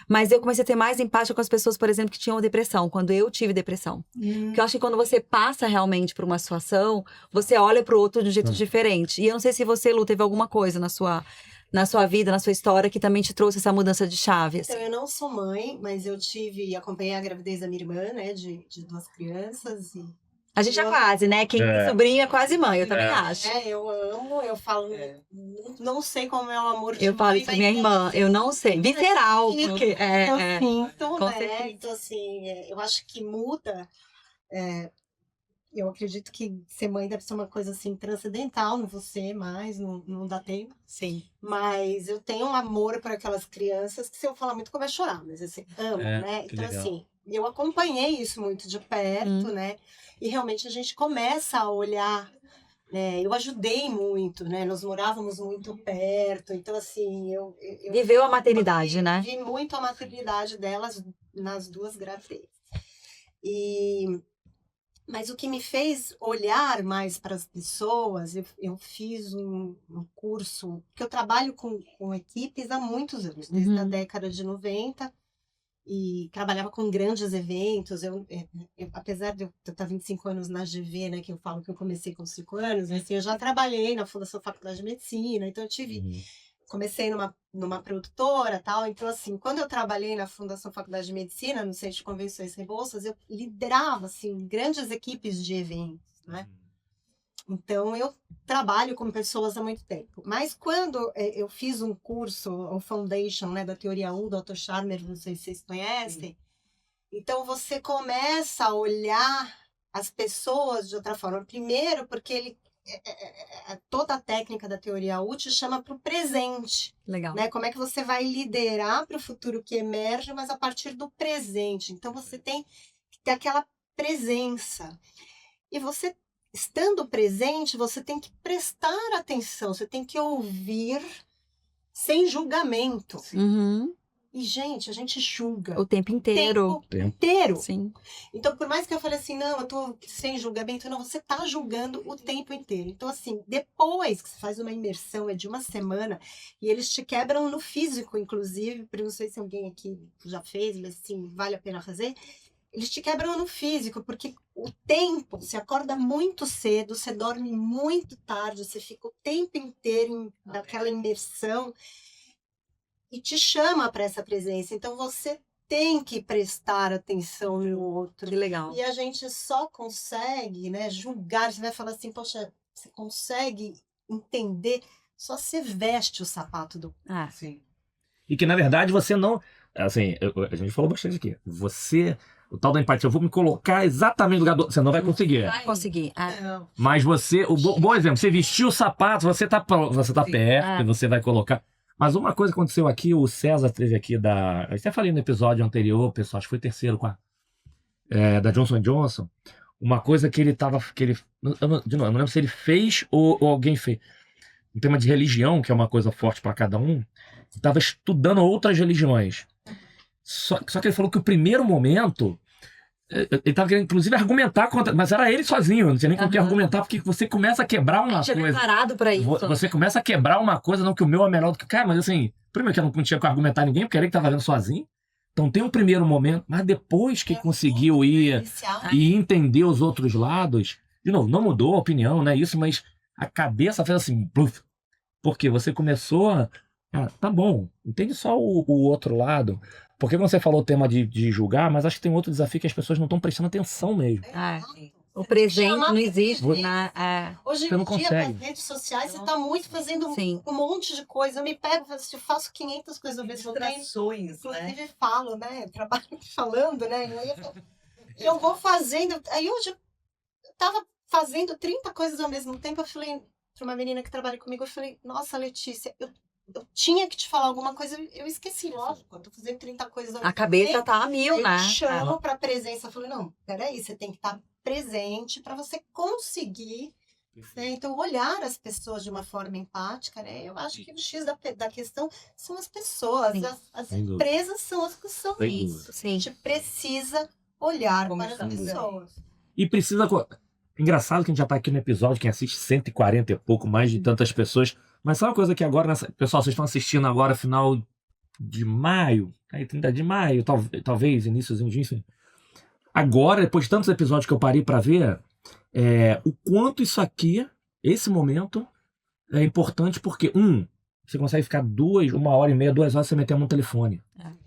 Mas eu comecei a ter mais empátia com as pessoas, por exemplo, que tinham depressão, quando eu tive depressão. Porque eu acho que quando você passa realmente por uma situação, você olha pro outro de um jeito diferente. E eu não sei se você, Lu, teve alguma coisa na sua vida, na sua história, que também te trouxe essa mudança de chave. Então, eu não sou mãe, mas eu acompanhei a gravidez da minha irmã, né, de 2 crianças. E A gente é quase, né? Quem tem sobrinho é quase mãe, eu também acho. eu amo, eu falo, não sei como é o amor de Eu falo mãe, isso pra mas minha irmã, eu não sei. Visceral, eu porque eu sinto, com né? certeza. Então, assim, eu acho que muda. Eu acredito que ser mãe deve ser uma coisa assim transcendental, não você mais, não dá tempo. Sim. Mas eu tenho um amor por aquelas crianças que, se eu falar muito, começo a chorar, mas assim, amo, né? que Então, legal. assim, eu acompanhei isso muito de perto, né? E realmente a gente começa a olhar, né? Eu ajudei muito, né? Nós morávamos muito perto, então, assim, eu Viveu a maternidade, né? vi muito a maternidade delas nas 2 gravidezes. Mas o que me fez olhar mais para as pessoas, eu fiz um curso, que eu trabalho com equipes há muitos anos, desde a década de 90, e trabalhava com grandes eventos. Apesar de eu estar 25 anos na GV, né, que eu falo que eu comecei com 5 anos, assim, eu já trabalhei na Fundação Faculdade de Medicina, então eu tive... Comecei numa produtora, tal. Então, assim, quando eu trabalhei na Fundação Faculdade de Medicina, no Centro de Convenções e Bolsas, eu liderava, assim, grandes equipes de eventos, né? Então, eu trabalho com pessoas há muito tempo. Mas quando eu fiz um curso, o Foundation, né, da Teoria U, do Otto Scharmer, não sei se vocês conhecem, então você começa a olhar as pessoas de outra forma. Primeiro, porque toda a técnica da teoria útil chama para o presente. Legal. Né? Como é que você vai liderar para o futuro que emerge, mas a partir do presente. Então, você tem que ter aquela presença. E você, estando presente, você tem que prestar atenção, você tem que ouvir sem julgamento. Uhum. E, gente, a gente julga. O tempo inteiro. O tempo inteiro. Sim. Então, por mais que eu fale assim, não, eu tô sem julgamento, não, você tá julgando o tempo inteiro. Então, assim, depois que você faz uma imersão, é de 1 semana, e eles te quebram no físico, inclusive, porque não sei se alguém aqui já fez, mas assim, vale a pena fazer. Eles te quebram no físico, porque o tempo, você acorda muito cedo, você dorme muito tarde, você fica o tempo inteiro naquela imersão, e te chama para essa presença. Então, você tem que prestar atenção no outro. Que legal. E a gente só consegue, né, julgar. Você vai falar assim, poxa, você consegue entender, só se veste o sapato do... Ah, Sim. E que, na verdade, você não... Assim, a gente falou bastante aqui. Você... O tal da empatia, eu vou me colocar exatamente no lugar do... Você não vai conseguir. vai conseguir. Não. Mas você... Bom exemplo, você vestiu o sapato, você tá perto, você vai colocar... Mas uma coisa que aconteceu aqui, o César teve aqui eu até falei no episódio anterior, pessoal, acho que foi o terceiro da Johnson & Johnson. Uma coisa que ele tava... de novo, eu não lembro se ele fez ou alguém fez. Um tema de religião, que é uma coisa forte para cada um. Estava estudando outras religiões. Só que ele falou que o primeiro momento... Ele estava querendo, inclusive, argumentar contra... Mas era ele sozinho, não tinha nem com que argumentar, porque você começa a quebrar uma tinha coisa. preparado para isso. Você começa a quebrar uma coisa, não que o meu é melhor do que o cara, mas assim, primeiro que eu não tinha que argumentar ninguém, porque era ele que estava vendo sozinho. Então tem um primeiro momento, mas depois que conseguiu ir e entender os outros lados, de novo, não mudou a opinião, né? Isso, mas a cabeça fez assim, pluf, porque você começou a... tá bom, entende só o outro lado. Porque quando você falou o tema de julgar, mas acho que tem outro desafio que as pessoas não estão prestando atenção mesmo. O presente Chamar não existe, presente. né? Hoje Você não em dia, consegue. nas redes sociais, você tá muito fazendo Sim. um monte de coisa. Eu me pego, eu faço 500 coisas ao mesmo tempo. Distrações, né? Inclusive falo, né? Trabalho falando, né? E eu vou fazendo. Aí hoje eu tava fazendo 30 coisas ao mesmo tempo. Eu falei para uma menina que trabalha comigo, eu falei, nossa, Letícia, eu tinha que te falar alguma coisa, eu esqueci, lógico. Eu tô fazendo 30 coisas ao A mesmo cabeça tempo. tá a mil, Eu né? chamo pra presença. Eu falei, não, peraí, você tem que estar presente para você conseguir, né? Então, olhar as pessoas de uma forma empática, né? Eu acho que o X da questão são as pessoas. Sim. As Sem dúvida. empresas são as que são Sem isso. A Sim. gente precisa olhar Como para as está por aí. pessoas. E precisa. Engraçado que a gente já tá aqui no episódio, quem assiste 140 e pouco, mais de tantas pessoas. Mas sabe uma coisa que agora, pessoal, vocês estão assistindo agora, final de maio, aí 30 de maio, talvez, iníciozinho de enfim. Agora, depois de tantos episódios que eu parei pra ver, o quanto isso aqui, esse momento, é importante porque, você consegue ficar 1h30, 2 horas sem meter a mão no telefone.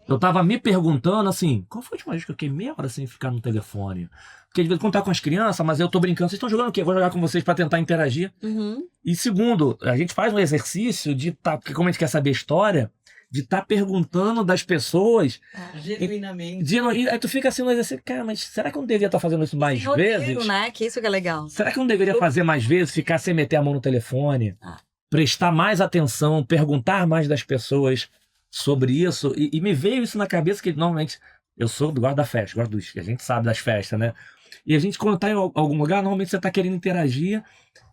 Eu tava me perguntando assim, qual foi a última vez que eu fiquei meia hora sem ficar no telefone? Porque de vez em quando tá com as crianças, mas eu tô brincando, vocês estão jogando o quê? Eu vou jogar com vocês pra tentar interagir. Uhum. E segundo, a gente faz um exercício de porque como a gente quer saber a história, de estar perguntando das pessoas. Genuinamente. Aí tu fica assim no exercício, cara, mas será que eu não deveria estar fazendo isso mais Tem roteiro, vezes? né? Que isso que é legal. Será que eu não deveria fazer mais vezes, ficar sem meter a mão no telefone? Prestar mais atenção, perguntar mais das pessoas sobre isso. E me veio isso na cabeça que normalmente eu gosto da festa, gosto dos, a gente sabe das festas, né? E a gente, quando tá em algum lugar, normalmente você tá querendo interagir.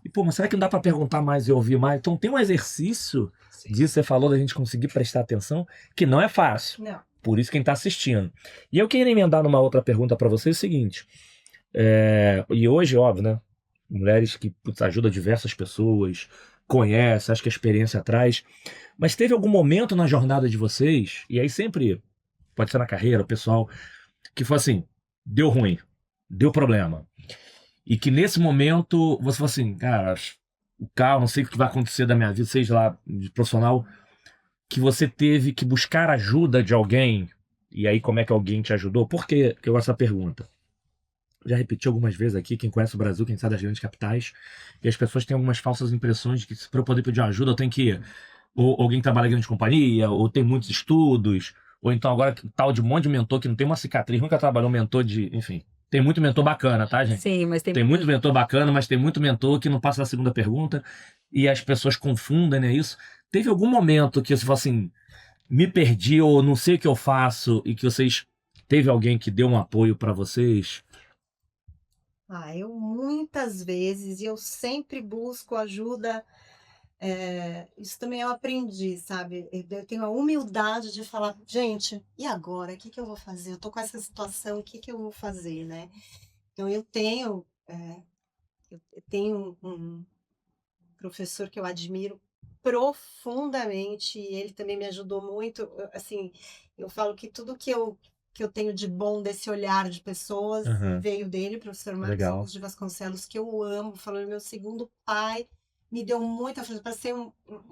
E, pô, mas será que não dá pra perguntar mais e ouvir mais? Então tem um exercício disso, você falou, da gente conseguir prestar atenção, que não é fácil. Não. Por isso quem tá assistindo. E eu queria emendar numa outra pergunta pra vocês o seguinte. E hoje, óbvio, né? Mulheres que ajudam diversas pessoas, conhece, acho que a experiência traz. Mas teve algum momento na jornada de vocês, e aí sempre, pode ser na carreira, pessoal, que foi assim, deu ruim, deu problema. E que nesse momento você falou assim, cara, o carro, não sei o que vai acontecer da minha vida, seja lá de profissional, que você teve que buscar ajuda de alguém, e aí como é que alguém te ajudou? Por que eu gosto dessa pergunta? Já repeti algumas vezes aqui, quem conhece o Brasil, quem sabe das grandes capitais, e as pessoas têm algumas falsas impressões de que para eu poder pedir ajuda eu tenho que ou alguém trabalha em grande companhia, ou tem muitos estudos, ou então agora tal de um monte de mentor que não tem uma cicatriz, nunca trabalhou mentor de, enfim. Tem muito mentor bacana, tá, gente? Sim, mas Tem muito mentor bacana, mas tem muito mentor que não passa da segunda pergunta e as pessoas confundem, né, isso. Teve algum momento que você falou assim, me perdi ou não sei o que eu faço e que vocês teve alguém que deu um apoio para vocês? Eu muitas vezes, e eu sempre busco ajuda. Isso também eu aprendi, sabe? Eu tenho a humildade de falar, gente, e agora? O que eu vou fazer? Eu tô com essa situação, o que eu vou fazer, né? Então eu tenho um professor que eu admiro profundamente, e ele também me ajudou muito. Assim, eu falo que tudo que eu tenho de bom desse olhar de pessoas veio dele, professor Marcos de Vasconcelos, que eu amo, falando meu segundo pai, me deu muita força para ser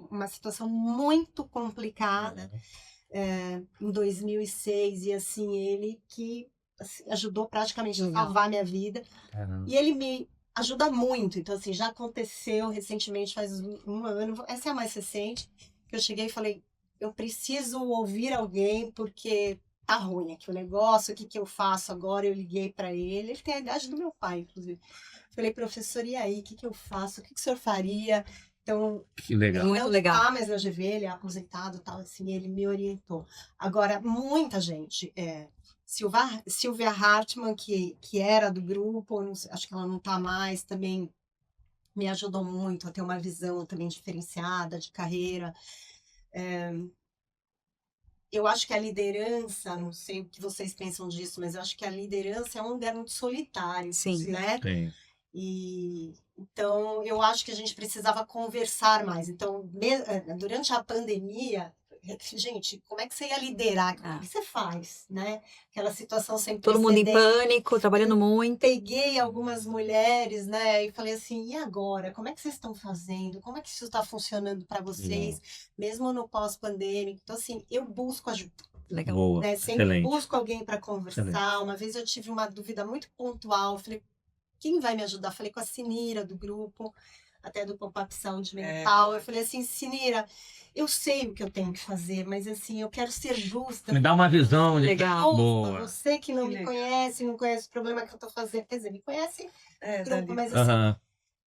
uma situação muito complicada em 2006, e assim, ele que assim, ajudou praticamente a salvar minha vida. E ele me ajuda muito, então assim, já aconteceu recentemente, faz um ano, essa é a mais recente, que eu cheguei e falei, eu preciso ouvir alguém porque tá ruim aqui o negócio, o que eu faço agora? Eu liguei para ele tem a idade do meu pai, inclusive. Falei, professor, e aí, o que eu faço? O que o senhor faria? Então, que legal. Muito legal. Tá, mas na GV, ele é aposentado e tal, assim, ele me orientou. Agora, muita gente, Silvia Hartmann, que era do grupo, não sei, acho que ela não tá mais, também me ajudou muito a ter uma visão também diferenciada de carreira. Eu acho que a liderança, não sei o que vocês pensam disso, mas eu acho que a liderança é um lugar muito solitário, Sim. né? Sim. E então eu acho que a gente precisava conversar mais. Então, durante a pandemia, gente, como é que você ia liderar? O que você faz, né? Aquela situação sem Todo mundo em precedentes. pânico, trabalhando muito. Peguei algumas mulheres, né, e falei assim, e agora? Como é que vocês estão fazendo? Como é que isso está funcionando para vocês, mesmo no pós-pandêmico? Então, assim, eu busco ajuda. Legal. Boa, Né? Sempre excelente. busco alguém para conversar. Uma vez eu tive uma dúvida muito pontual. Eu falei, quem vai me ajudar? Falei com a Sinira do grupo, até do Pop-Up Saúde Mental. Eu falei assim, Sinira, eu sei o que eu tenho que fazer, mas assim, eu quero ser justa. Me dá uma visão de... Legal. Boa. Você que não Que me legal. conhece, não conhece o problema que eu tô fazendo. Quer dizer, me conhece o grupo, dali. mas assim, Aham.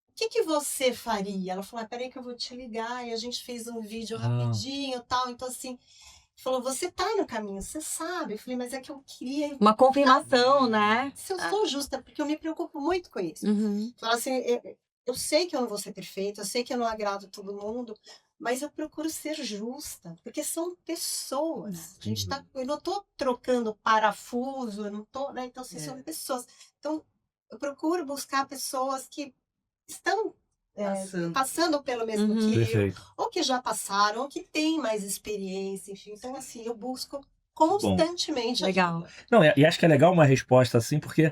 o que você faria? Ela falou, peraí que eu vou te ligar. E a gente fez um vídeo rapidinho e tal. Então, assim, falou, você tá no caminho, você sabe. Eu falei, mas é que eu queria... Uma confirmação, né? Se eu sou justa, porque eu me preocupo muito com isso. Uhum. Falar assim, eu sei que eu não vou ser perfeita, eu sei que eu não agrado todo mundo, mas eu procuro ser justa, porque são pessoas. A gente tá, eu não tô trocando parafuso, eu não tô, né? Então, assim, são pessoas. Então, eu procuro buscar pessoas que estão passando pelo mesmo que eu, Perfeito. ou que já passaram, ou que têm mais experiência, enfim. Então, assim, eu busco constantemente. Legal. Não, e acho que é legal uma resposta assim, porque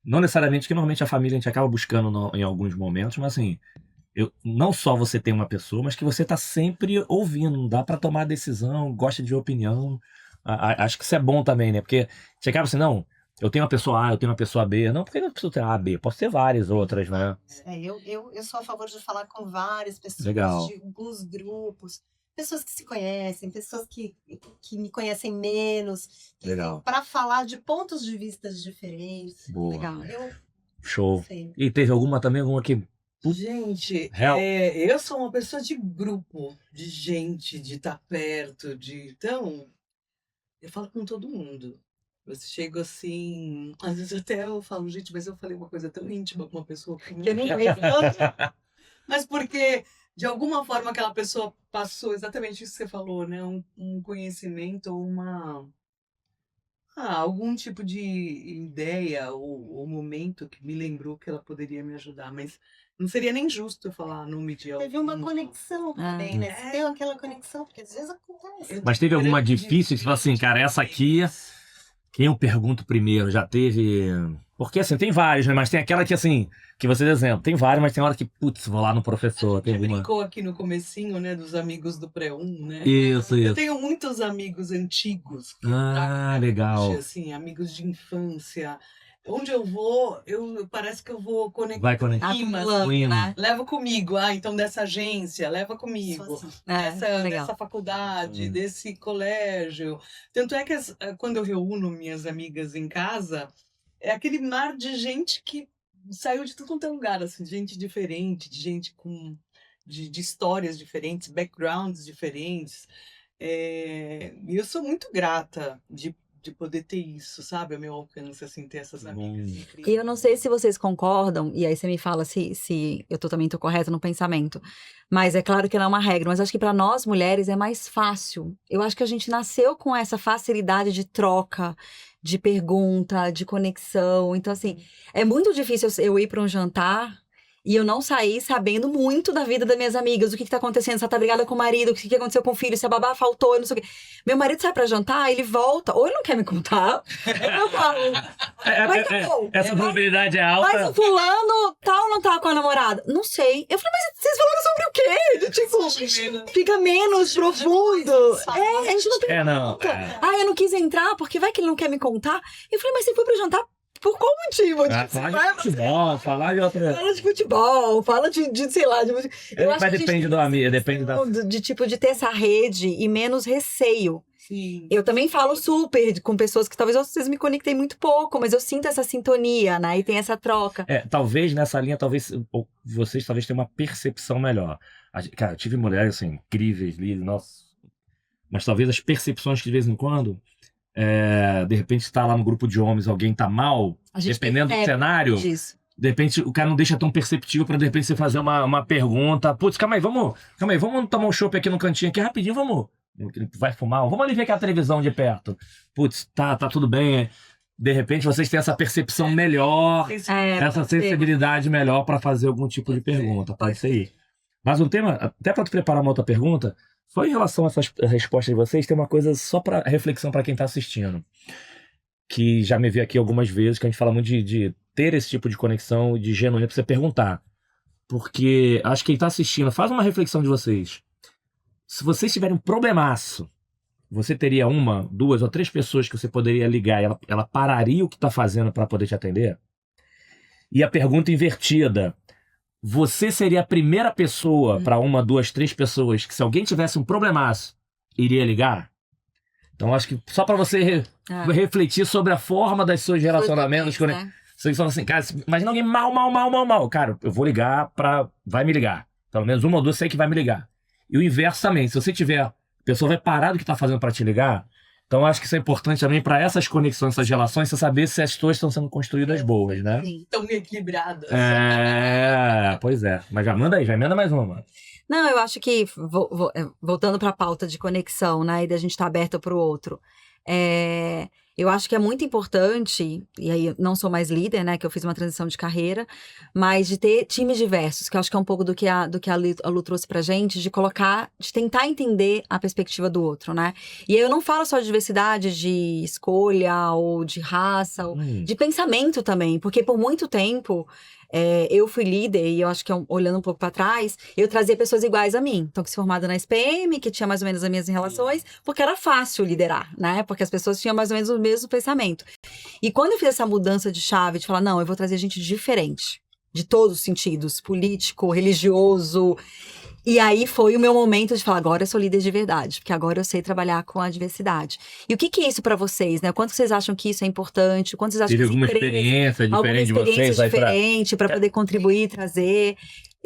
não necessariamente, que normalmente a família a gente acaba buscando em alguns momentos, mas assim, não só você tem uma pessoa, mas que você tá sempre ouvindo, não dá pra tomar decisão, gosta de opinião. Acho que isso é bom também, né? Porque você acaba assim, não, eu tenho uma pessoa A, eu tenho uma pessoa B. Não, porque não preciso ter A, B, posso ter várias outras, né? Eu sou a favor de falar com várias pessoas, Legal. de alguns grupos, pessoas que se conhecem, pessoas que me conhecem menos, Legal. para falar de pontos de vista diferentes. Boa. Legal. Show. Sei. E teve alguma também, alguma que... Gente, Real. eu sou uma pessoa de grupo, de gente, de estar perto, então, eu falo com todo mundo. Eu chego assim, às vezes até eu falo, gente, mas eu falei uma coisa tão íntima com uma pessoa que eu nem conheço. Mas porque, de alguma forma, aquela pessoa passou exatamente isso que você falou, né? Um conhecimento ou algum tipo de ideia ou momento que me lembrou que ela poderia me ajudar. Mas não seria nem justo eu falar nome de alguém. Teve uma conexão também, né? Você tem aquela conexão, porque às vezes acontece. Mas teve alguma difícil que você falou assim, cara, essa aqui, quem eu pergunto primeiro? Já teve... Porque assim, tem vários, né? Mas tem aquela que assim, que você deu exemplo, tem vários, mas tem hora que, putz, vou lá no professor. A gente brincou aqui no comecinho, né, dos amigos do Pré-1, né? Isso. Eu tenho muitos amigos antigos. Legal. Assim, amigos de infância. Onde eu vou, parece que eu vou conectar. Vai conectar. Né? Leva comigo. Então dessa agência, leva comigo. Dessa faculdade, desse colégio. Tanto é que quando eu reúno minhas amigas em casa, é aquele mar de gente que saiu de tudo quanto é lugar, assim, de gente diferente, de gente de histórias diferentes, backgrounds diferentes. E eu sou muito grata de poder ter isso, sabe? Ao meu alcance, assim, ter essas amigas incríveis. E eu não sei se vocês concordam, e aí você me fala se eu também tô correta no pensamento. Mas é claro que não é uma regra, mas acho que para nós mulheres é mais fácil. Eu acho que a gente nasceu com essa facilidade de troca, de pergunta, de conexão. Então, assim, é muito difícil eu ir para um jantar e eu não sair sabendo muito da vida das minhas amigas, o que tá acontecendo, se ela tá brigada com o marido, o que aconteceu com o filho, se a babá faltou, não sei o quê. Meu marido sai pra jantar, ele volta, ou ele não quer me contar, eu falo, essa probabilidade é alta. mas o fulano tal não tá com a namorada? Não sei. Eu falei, mas vocês falaram sobre o quê? Tipo, fica menos profundo. A gente não pergunta. Eu não quis entrar, porque vai que ele não quer me contar. Eu falei, mas você foi pro jantar por qual motivo? Falar de futebol, falar de outra... Fala de futebol, fala de sei lá... Eu acho que depende do amigo, depende da... De ter essa rede e menos receio. Sim. Eu também falo super com pessoas que talvez vocês me conectem muito pouco, mas eu sinto essa sintonia, né? E tem essa troca. Talvez nessa linha, vocês talvez tenham uma percepção melhor. Cara, eu tive mulheres assim, incríveis, lindas, nossa. Mas talvez as percepções que de vez em quando... de repente tá lá no grupo de homens, alguém tá mal, dependendo do cenário, de repente o cara não deixa tão perceptível pra de repente você fazer uma pergunta, putz, calma aí, vamos tomar um chopp aqui no cantinho aqui rapidinho, vai fumar, vamos ali ver aquela televisão de perto, putz, tá tudo bem, de repente vocês têm essa percepção melhor, essa sensibilidade melhor pra fazer algum tipo de pergunta, pode ser aí. Mas um tema, até pra tu preparar uma outra pergunta, só em relação a essas respostas de vocês, tem uma coisa só para reflexão para quem está assistindo. Que já me veio aqui algumas vezes, que a gente fala muito de ter esse tipo de conexão, de genuíno, para você perguntar. Porque acho que quem está assistindo, faz uma reflexão de vocês. Se vocês tiverem um problemaço, você teria 1, 2 ou 3 pessoas que você poderia ligar e ela pararia o que está fazendo para poder te atender? E a pergunta invertida, você seria a primeira pessoa para 1, 2, 3 pessoas que, se alguém tivesse um problemaço, iria ligar? Então, acho que só para você refletir sobre a forma dos seus relacionamentos. Né? Você fala assim, cara, imagina alguém mal. Cara, eu vou ligar vai me ligar. Pelo menos 1 ou 2 sei que vai me ligar. E o inverso também, se você tiver, a pessoa vai parar do que tá fazendo para te ligar. Então, acho que isso é importante também para essas conexões, essas relações, você saber se as coisas estão sendo construídas boas, né? Sim. Tão equilibradas. Pois é. Mas já manda aí, já emenda mais uma. Não, eu acho que, voltando para a pauta de conexão, né, e da gente estar aberto para o outro, eu acho que é muito importante, e aí eu não sou mais líder, né, que eu fiz uma transição de carreira, mas de ter times diversos, que eu acho que é um pouco do que a Lu trouxe pra gente, de tentar entender a perspectiva do outro, né? E aí eu não falo só de diversidade de escolha, ou de raça, ou de pensamento também, porque por muito tempo eu fui líder, e eu acho que olhando um pouco para trás, eu trazia pessoas iguais a mim. Então, que se formada na SPM, que tinha mais ou menos as minhas relações, porque era fácil liderar, né? Porque as pessoas tinham mais ou menos o mesmo pensamento. E quando eu fiz essa mudança de chave, de falar, não, eu vou trazer gente diferente, de todos os sentidos, político, religioso. E aí foi o meu momento de falar, agora eu sou líder de verdade, porque agora eu sei trabalhar com a diversidade. E o que é isso para vocês, né? Quanto vocês acham que isso é importante? Quanto vocês acham Teve que alguma experiência diferente de vocês? Diferente para poder contribuir, trazer?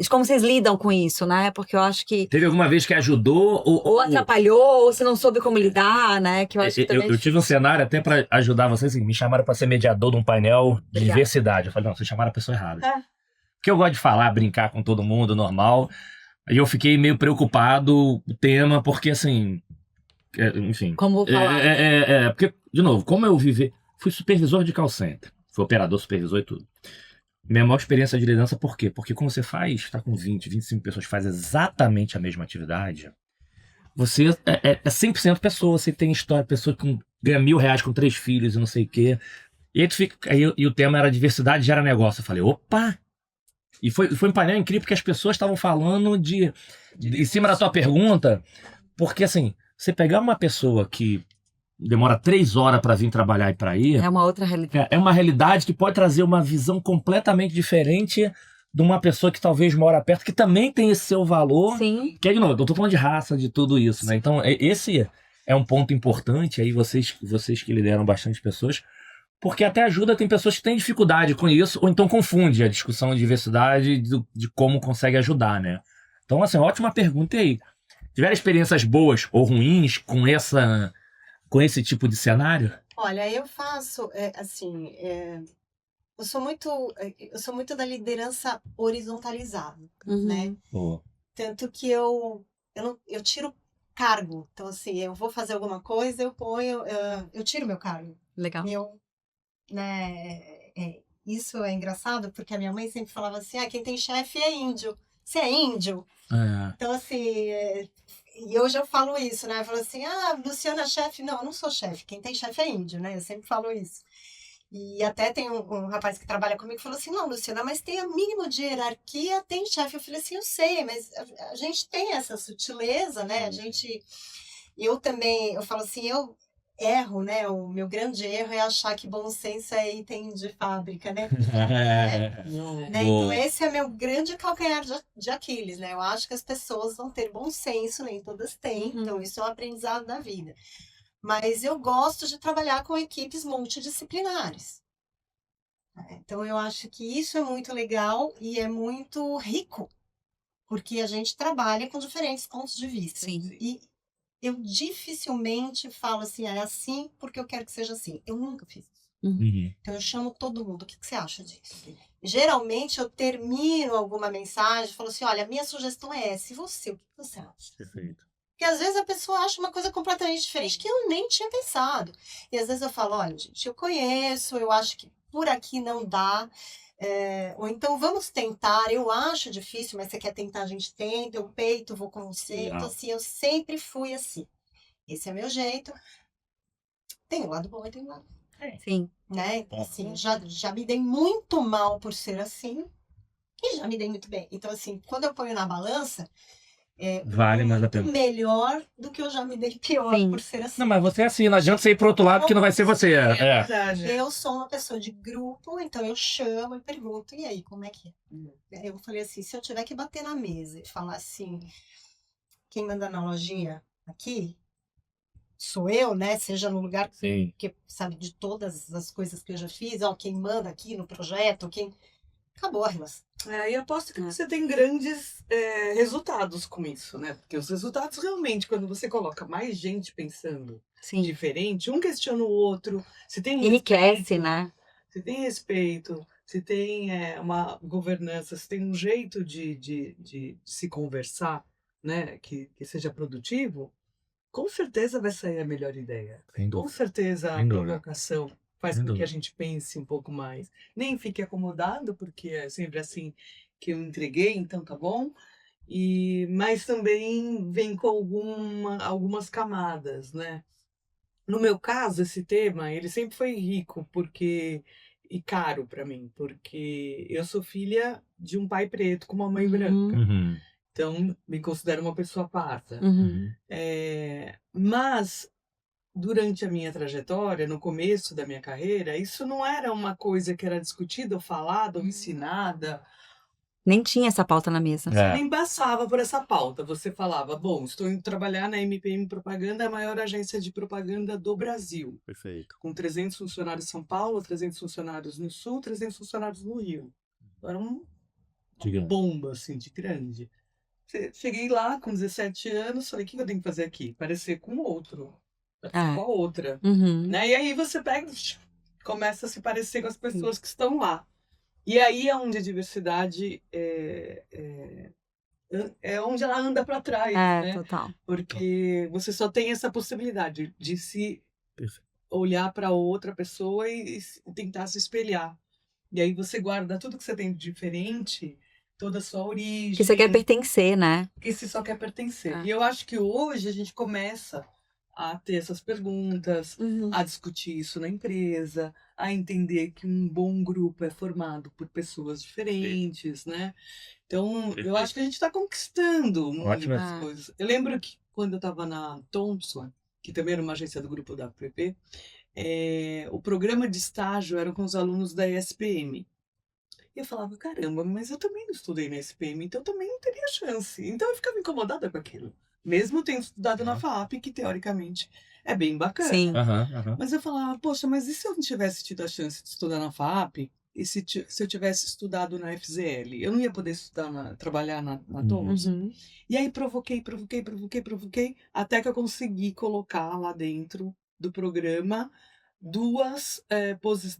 Como vocês lidam com isso, né? Porque eu acho que... Teve alguma vez que ajudou ou atrapalhou, ou você não soube como lidar, né? Que eu acho que também... eu tive um cenário até para ajudar vocês, assim, me chamaram para ser mediador de um painel de diversidade. Eu falei, não, vocês chamaram a pessoa errada. Porque eu gosto de falar, brincar com todo mundo, normal. Aí eu fiquei meio preocupado o tema, porque assim, enfim. Como falar? Porque, de novo, como eu fui supervisor de call center, fui operador, supervisor e tudo. Minha maior experiência de liderança, por quê? Porque como você tá com 20, 25 pessoas que fazem exatamente a mesma atividade, você é 100% pessoa, você tem história, pessoa que ganha R$1.000 com 3 filhos e não sei o quê. E aí o tema era diversidade gera negócio. Eu falei, opa! E foi um painel incrível porque as pessoas estavam falando em cima da tua pergunta, porque assim, você pegar uma pessoa que demora 3 horas para vir trabalhar e para ir... É uma outra realidade. É uma realidade que pode trazer uma visão completamente diferente de uma pessoa que talvez mora perto, que também tem esse seu valor. Sim. Que, de novo, eu tô falando de raça, de tudo isso, né? Então, esse é um ponto importante, aí vocês que lideram bastante pessoas, porque até ajuda, tem pessoas que têm dificuldade com isso, ou então confunde a discussão de diversidade de como consegue ajudar, né? Então, assim, ótima pergunta aí. Tiveram experiências boas ou ruins com esse tipo de cenário? Olha, eu faço, eu sou muito da liderança horizontalizada, né? Tanto que eu tiro cargo. Então, assim, eu vou fazer alguma coisa, eu tiro meu cargo. Legal. Isso é engraçado, porque a minha mãe sempre falava assim, quem tem chefe é índio. Você é índio? Então, assim, e hoje eu falo isso, né? Eu falo assim, Luciana é chefe. Não, eu não sou chefe. Quem tem chefe é índio, né? Eu sempre falo isso. E até tem um rapaz que trabalha comigo que falou assim, não, Luciana, mas tem o mínimo de hierarquia, tem chefe. Eu falei assim, eu sei, mas a gente tem essa sutileza, né? Eu também, eu falo assim, eu erro, né? O meu grande erro é achar que bom senso é item de fábrica, né? Então esse é meu grande calcanhar de Aquiles, né? Eu acho que as pessoas vão ter bom senso, nem todas têm, então isso é um aprendizado da vida. Mas eu gosto de trabalhar com equipes multidisciplinares. Então eu acho que isso é muito legal e é muito rico, porque a gente trabalha com diferentes pontos de vista. Sim. E eu dificilmente falo assim, é assim porque eu quero que seja assim. Eu nunca fiz isso. Então eu chamo todo mundo, o que você acha disso? Geralmente eu termino alguma mensagem e falo assim, olha, a minha sugestão é essa, e você, o que você acha? Perfeito. Porque às vezes a pessoa acha uma coisa completamente diferente que eu nem tinha pensado. E às vezes eu falo, olha, gente, eu conheço, eu acho que por aqui não dá. Ou então vamos tentar, eu acho difícil, mas você quer tentar, a gente tenta, eu peito, vou com você. Então, assim, eu sempre fui assim. Esse é meu jeito. Tem um lado bom e tem um lado. Sim. Né? Então, assim, já me dei muito mal por ser assim e já me dei muito bem. Então, assim, quando eu ponho na balança, Vale mais a pena. melhor do que eu já me dei pior Sim. por ser assim. Não, mas você é assim, não adianta você ir pro outro lado que não vai ser você. É. verdade. Eu sou uma pessoa de grupo, então eu chamo e pergunto, e aí, como é que é? Aí eu falei assim, se eu tiver que bater na mesa e falar assim, quem manda na lojinha aqui sou eu, né? Seja no lugar Sim. que, sabe, de todas as coisas que eu já fiz, ó, quem manda aqui no projeto, quem... Acabou a relação. E aposto que É. você tem grandes resultados com isso, né? Porque os resultados realmente, quando você coloca mais gente pensando Sim. diferente, um questiona o outro, se tem Enriquece, respeito, né? se tem respeito, se tem uma governança, se tem um jeito de se conversar, né? Que seja produtivo, com certeza vai sair a melhor ideia. Sem Com dúvida. certeza a Sem dúvida. provocação faz Sem com que dúvida. a gente pense um pouco mais. Nem fique acomodado, porque é sempre assim que eu entreguei, então tá bom. Mas também vem com algumas camadas, né? No meu caso, esse tema, ele sempre foi rico e caro para mim, porque eu sou filha de um pai preto com uma mãe branca. Uhum. Então, me considero uma pessoa parda. Uhum. Mas durante a minha trajetória, no começo da minha carreira, isso não era uma coisa que era discutida, ou falada, ou ensinada, Nem tinha essa pauta na mesa. É. nem passava por essa pauta. Você falava, bom, estou indo trabalhar na MPM Propaganda, a maior agência de propaganda do Brasil, Perfeito. com 300 funcionários em São Paulo, 300 funcionários no Sul, 300 funcionários no Rio. Era uma Diga. bomba, assim, de grande. Cheguei lá com 17 anos, falei, o que eu tenho que fazer aqui? Parecer com o outro. Parecer É. com a outra. Uhum. Né? E aí você pega, começa a se parecer com as pessoas que estão lá. E aí é onde a diversidade é onde ela anda para trás, né? Total. Porque você só tem essa possibilidade de se Perfeito. olhar para outra pessoa e tentar se espelhar. E aí você guarda tudo que você tem de diferente, toda a sua origem. Que você quer pertencer, né? Que você só quer pertencer. É. E eu acho que hoje a gente começa a ter essas perguntas, Uhum. a discutir isso na empresa, a entender que um bom grupo é formado por pessoas diferentes, né? Então, eu acho que a gente está conquistando Ótimo. muitas coisas. Eu lembro que quando eu estava na Thomson, que também era uma agência do grupo da PP, o programa de estágio era com os alunos da ESPM. E eu falava, caramba, mas eu também não estudei na SPM, então também não teria chance. Então eu ficava incomodada com aquilo. Mesmo tendo estudado na FAAP, que teoricamente é bem bacana. Sim. Aham. Mas eu falava, poxa, mas e se eu não tivesse tido a chance de estudar na FAAP? E se eu tivesse estudado na FZL? Eu não ia poder trabalhar na Thomson? Uhum. E aí provoquei, até que eu consegui colocar lá dentro do programa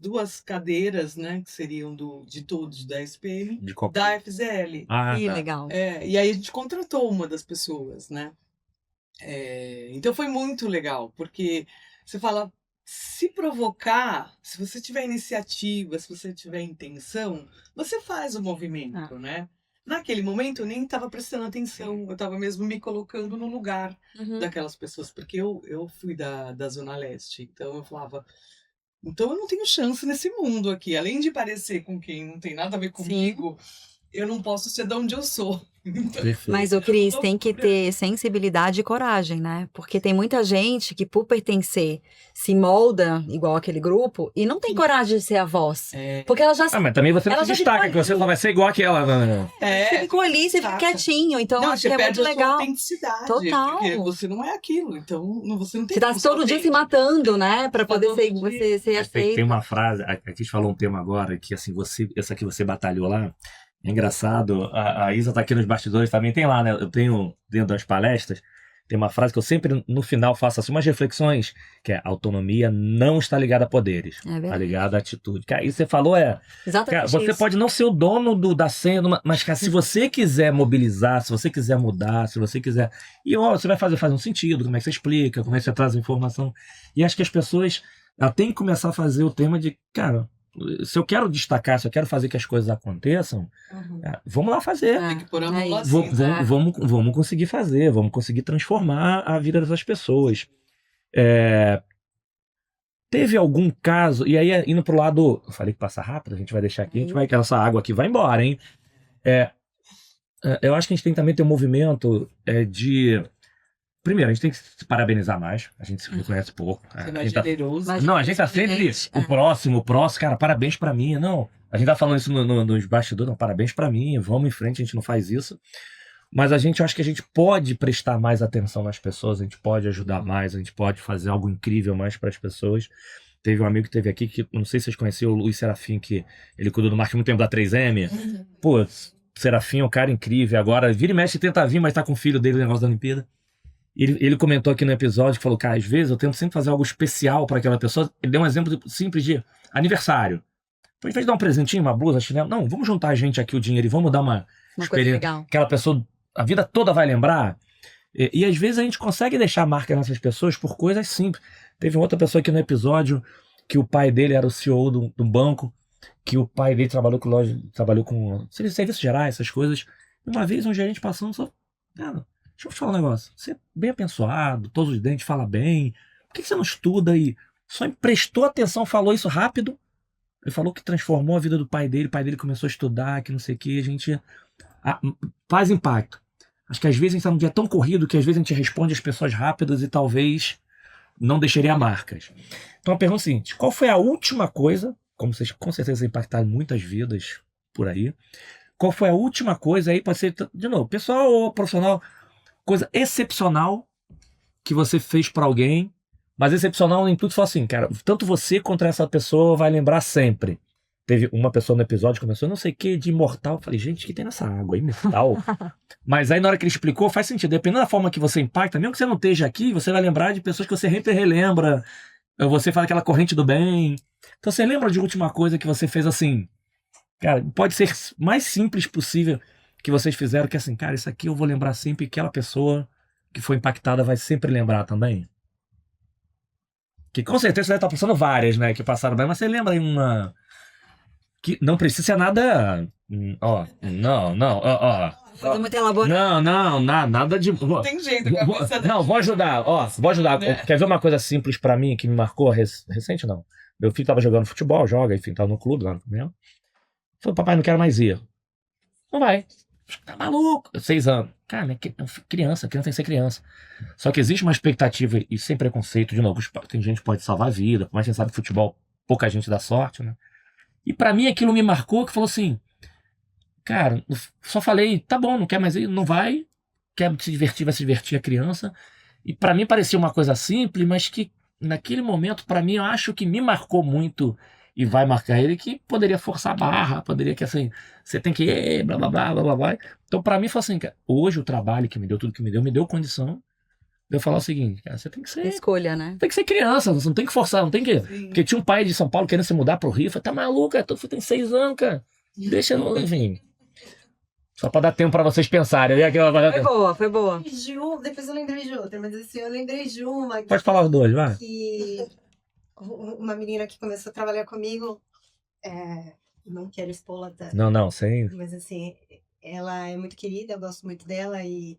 duas cadeiras, né, que seriam de todos da SPM, De qualquer. da FZL. Ah, Que tá. legal. E aí a gente contratou uma das pessoas, né? Então foi muito legal, porque você fala, se provocar, se você tiver iniciativa, se você tiver intenção, você faz o movimento, né? Naquele momento eu nem estava prestando atenção, eu estava mesmo me colocando no lugar Uhum. daquelas pessoas, porque eu fui da Zona Leste, então eu falava, então eu não tenho chance nesse mundo aqui, além de parecer com quem não tem nada a ver comigo, eu não posso ser de onde eu sou. Perfeito. Mas, ô Cris, tem que ter sensibilidade e coragem, né? Porque tem muita gente que, por pertencer, se molda igual aquele grupo e não tem coragem de ser a voz. Porque ela já Ah, mas também você não Ela se já destaca, ficou que você só vai ser igual aquela. Né? ficou ali, você fica saca. quietinho. Então, Não, acho você que é perde muito a sua legal. autenticidade. Total. Porque você não é aquilo, então você não tem Você tá como ser todo dia se autêntico. matando, né? Pra Tá poder todo ser dia. aceito. Tem uma frase, a Cris falou um tema agora, que assim, essa que você batalhou lá, é engraçado, a Isa tá aqui nos bastidores também, tem lá, né? Eu tenho, dentro das palestras, tem uma frase que eu sempre, no final, faço assim, umas reflexões, que é, autonomia não está ligada a poderes, É verdade. está ligada à atitude. Cara, isso você falou, Exatamente cara, você isso. pode não ser o dono da senha, mas, cara, se você quiser mobilizar, se você quiser mudar, se você quiser... E ó, você vai faz um sentido, como é que você explica, como é que você traz a informação. E acho que as pessoas, ela tem que começar a fazer o tema de, cara, se eu quero destacar, se eu quero fazer que as coisas aconteçam, vamos lá fazer. Tem que pôr a É mão lá isso. assim. Vamos conseguir fazer, vamos conseguir transformar a vida dessas pessoas. Teve algum caso, e aí indo pro lado, eu falei que passa rápido, a gente vai deixar aqui, a gente vai, que essa água aqui vai embora, hein? eu acho que a gente tem que também ter um movimento de... Primeiro, a gente tem que se parabenizar mais. A gente se reconhece pouco. Ser A mais gente tá... generoso. Mas- Não, a gente tá sempre o próximo, cara, parabéns pra mim. Não, a gente tá falando isso nos bastidores, não, parabéns pra mim, vamos em frente, a gente não faz isso. Mas eu acho que a gente pode prestar mais atenção nas pessoas, a gente pode ajudar mais, a gente pode fazer algo incrível mais para as pessoas. Teve um amigo que teve aqui, que não sei se vocês conheciam, o Luiz Serafim, que ele cuidou do marketing muito tempo da 3M. Pô, Serafim é um cara incrível. Agora, vira e mexe, tenta vir, mas tá com o filho dele no negócio da Olimpíada. Ele comentou aqui no episódio que falou, cara, às vezes eu tento sempre fazer algo especial para aquela pessoa. Ele deu um exemplo simples de aniversário. Então, em vez de dar um presentinho, uma blusa, chinelo, não, vamos juntar a gente aqui o dinheiro e vamos dar uma Uma coisa experiência. legal. Aquela pessoa, a vida toda vai lembrar. E às vezes a gente consegue deixar marca nessas pessoas por coisas simples. Teve outra pessoa aqui no episódio que o pai dele era o CEO de um banco, que o pai dele trabalhou com serviços gerais, essas coisas. E uma vez um gerente passando só, cara, deixa eu te falar um negócio. Você é bem abençoado, todos os dentes, fala bem. Por que você não estuda e só prestou atenção, falou isso rápido? Ele falou que transformou a vida do pai dele. O pai dele começou a estudar, que não sei o que. A gente faz impacto. Acho que às vezes a gente está num dia tão corrido que às vezes a gente responde as pessoas rápidas e talvez não deixaria marcas. Então a pergunta é a seguinte: qual foi a última coisa, como vocês com certeza impactaram muitas vidas por aí, qual foi a última coisa aí, pode ser, de novo, pessoal ou profissional, coisa excepcional que você fez para alguém, mas excepcional em tudo, foi assim, cara, tanto você quanto essa pessoa vai lembrar sempre. Teve uma pessoa no episódio que começou, não sei o que, de imortal. Eu falei, gente, o que tem nessa água? Imortal? Mas aí na hora que ele explicou, faz sentido. Dependendo da forma que você impacta, mesmo que você não esteja aqui, você vai lembrar de pessoas que você sempre relembra. Você fala aquela corrente do bem. Então você lembra de última coisa que você fez assim? Cara, pode ser mais simples possível que vocês fizeram, que assim, cara, isso aqui eu vou lembrar sempre, aquela pessoa que foi impactada vai sempre lembrar também. Que com certeza você deve estar passando várias, né, que passaram bem, mas você lembra aí uma... Que não precisa ser nada. Coisa muito elaborada. Nada de. Tem jeito, a cabeça da Não, vou ajudar. Vou ajudar. Né? Quer ver uma coisa simples pra mim que me marcou recente? Não. Meu filho tava jogando futebol, enfim, tava no clube lá no mesmo. Falei, papai, não quero mais ir. Não vai. Tá maluco? 6 anos. Cara, né? Criança tem que ser criança. Só que existe uma expectativa e sem preconceito, de novo, tem gente que pode salvar a vida, mas a gente sabe que futebol, pouca gente dá sorte, né? E pra mim aquilo me marcou, que falou assim, cara, só falei, tá bom, não quer mais ir, não vai, quer se divertir, vai se divertir a criança. E pra mim parecia uma coisa simples, mas que naquele momento, pra mim, eu acho que me marcou muito e vai marcar ele, que poderia forçar a barra, poderia que assim, você tem que ir, blá blá blá blá blá. Então pra mim foi assim, cara, hoje o trabalho que me deu, tudo que me deu condição de eu falar o seguinte, cara, você tem que ser... Escolha, né? Tem que ser criança, você não tem que forçar, não tem que... Sim. Porque tinha um pai de São Paulo querendo se mudar pro Rio, falei, tá maluco, cara, tu tem 6 anos, cara. Deixa, enfim. Só pra dar tempo pra vocês pensarem. Né? Foi boa. Depois eu lembrei de outra, mas assim, eu lembrei de uma Pode falar os dois, vai. que uma menina que começou a trabalhar comigo, não quero expô-la tanto, Não, sem... mas assim, ela é muito querida, eu gosto muito dela e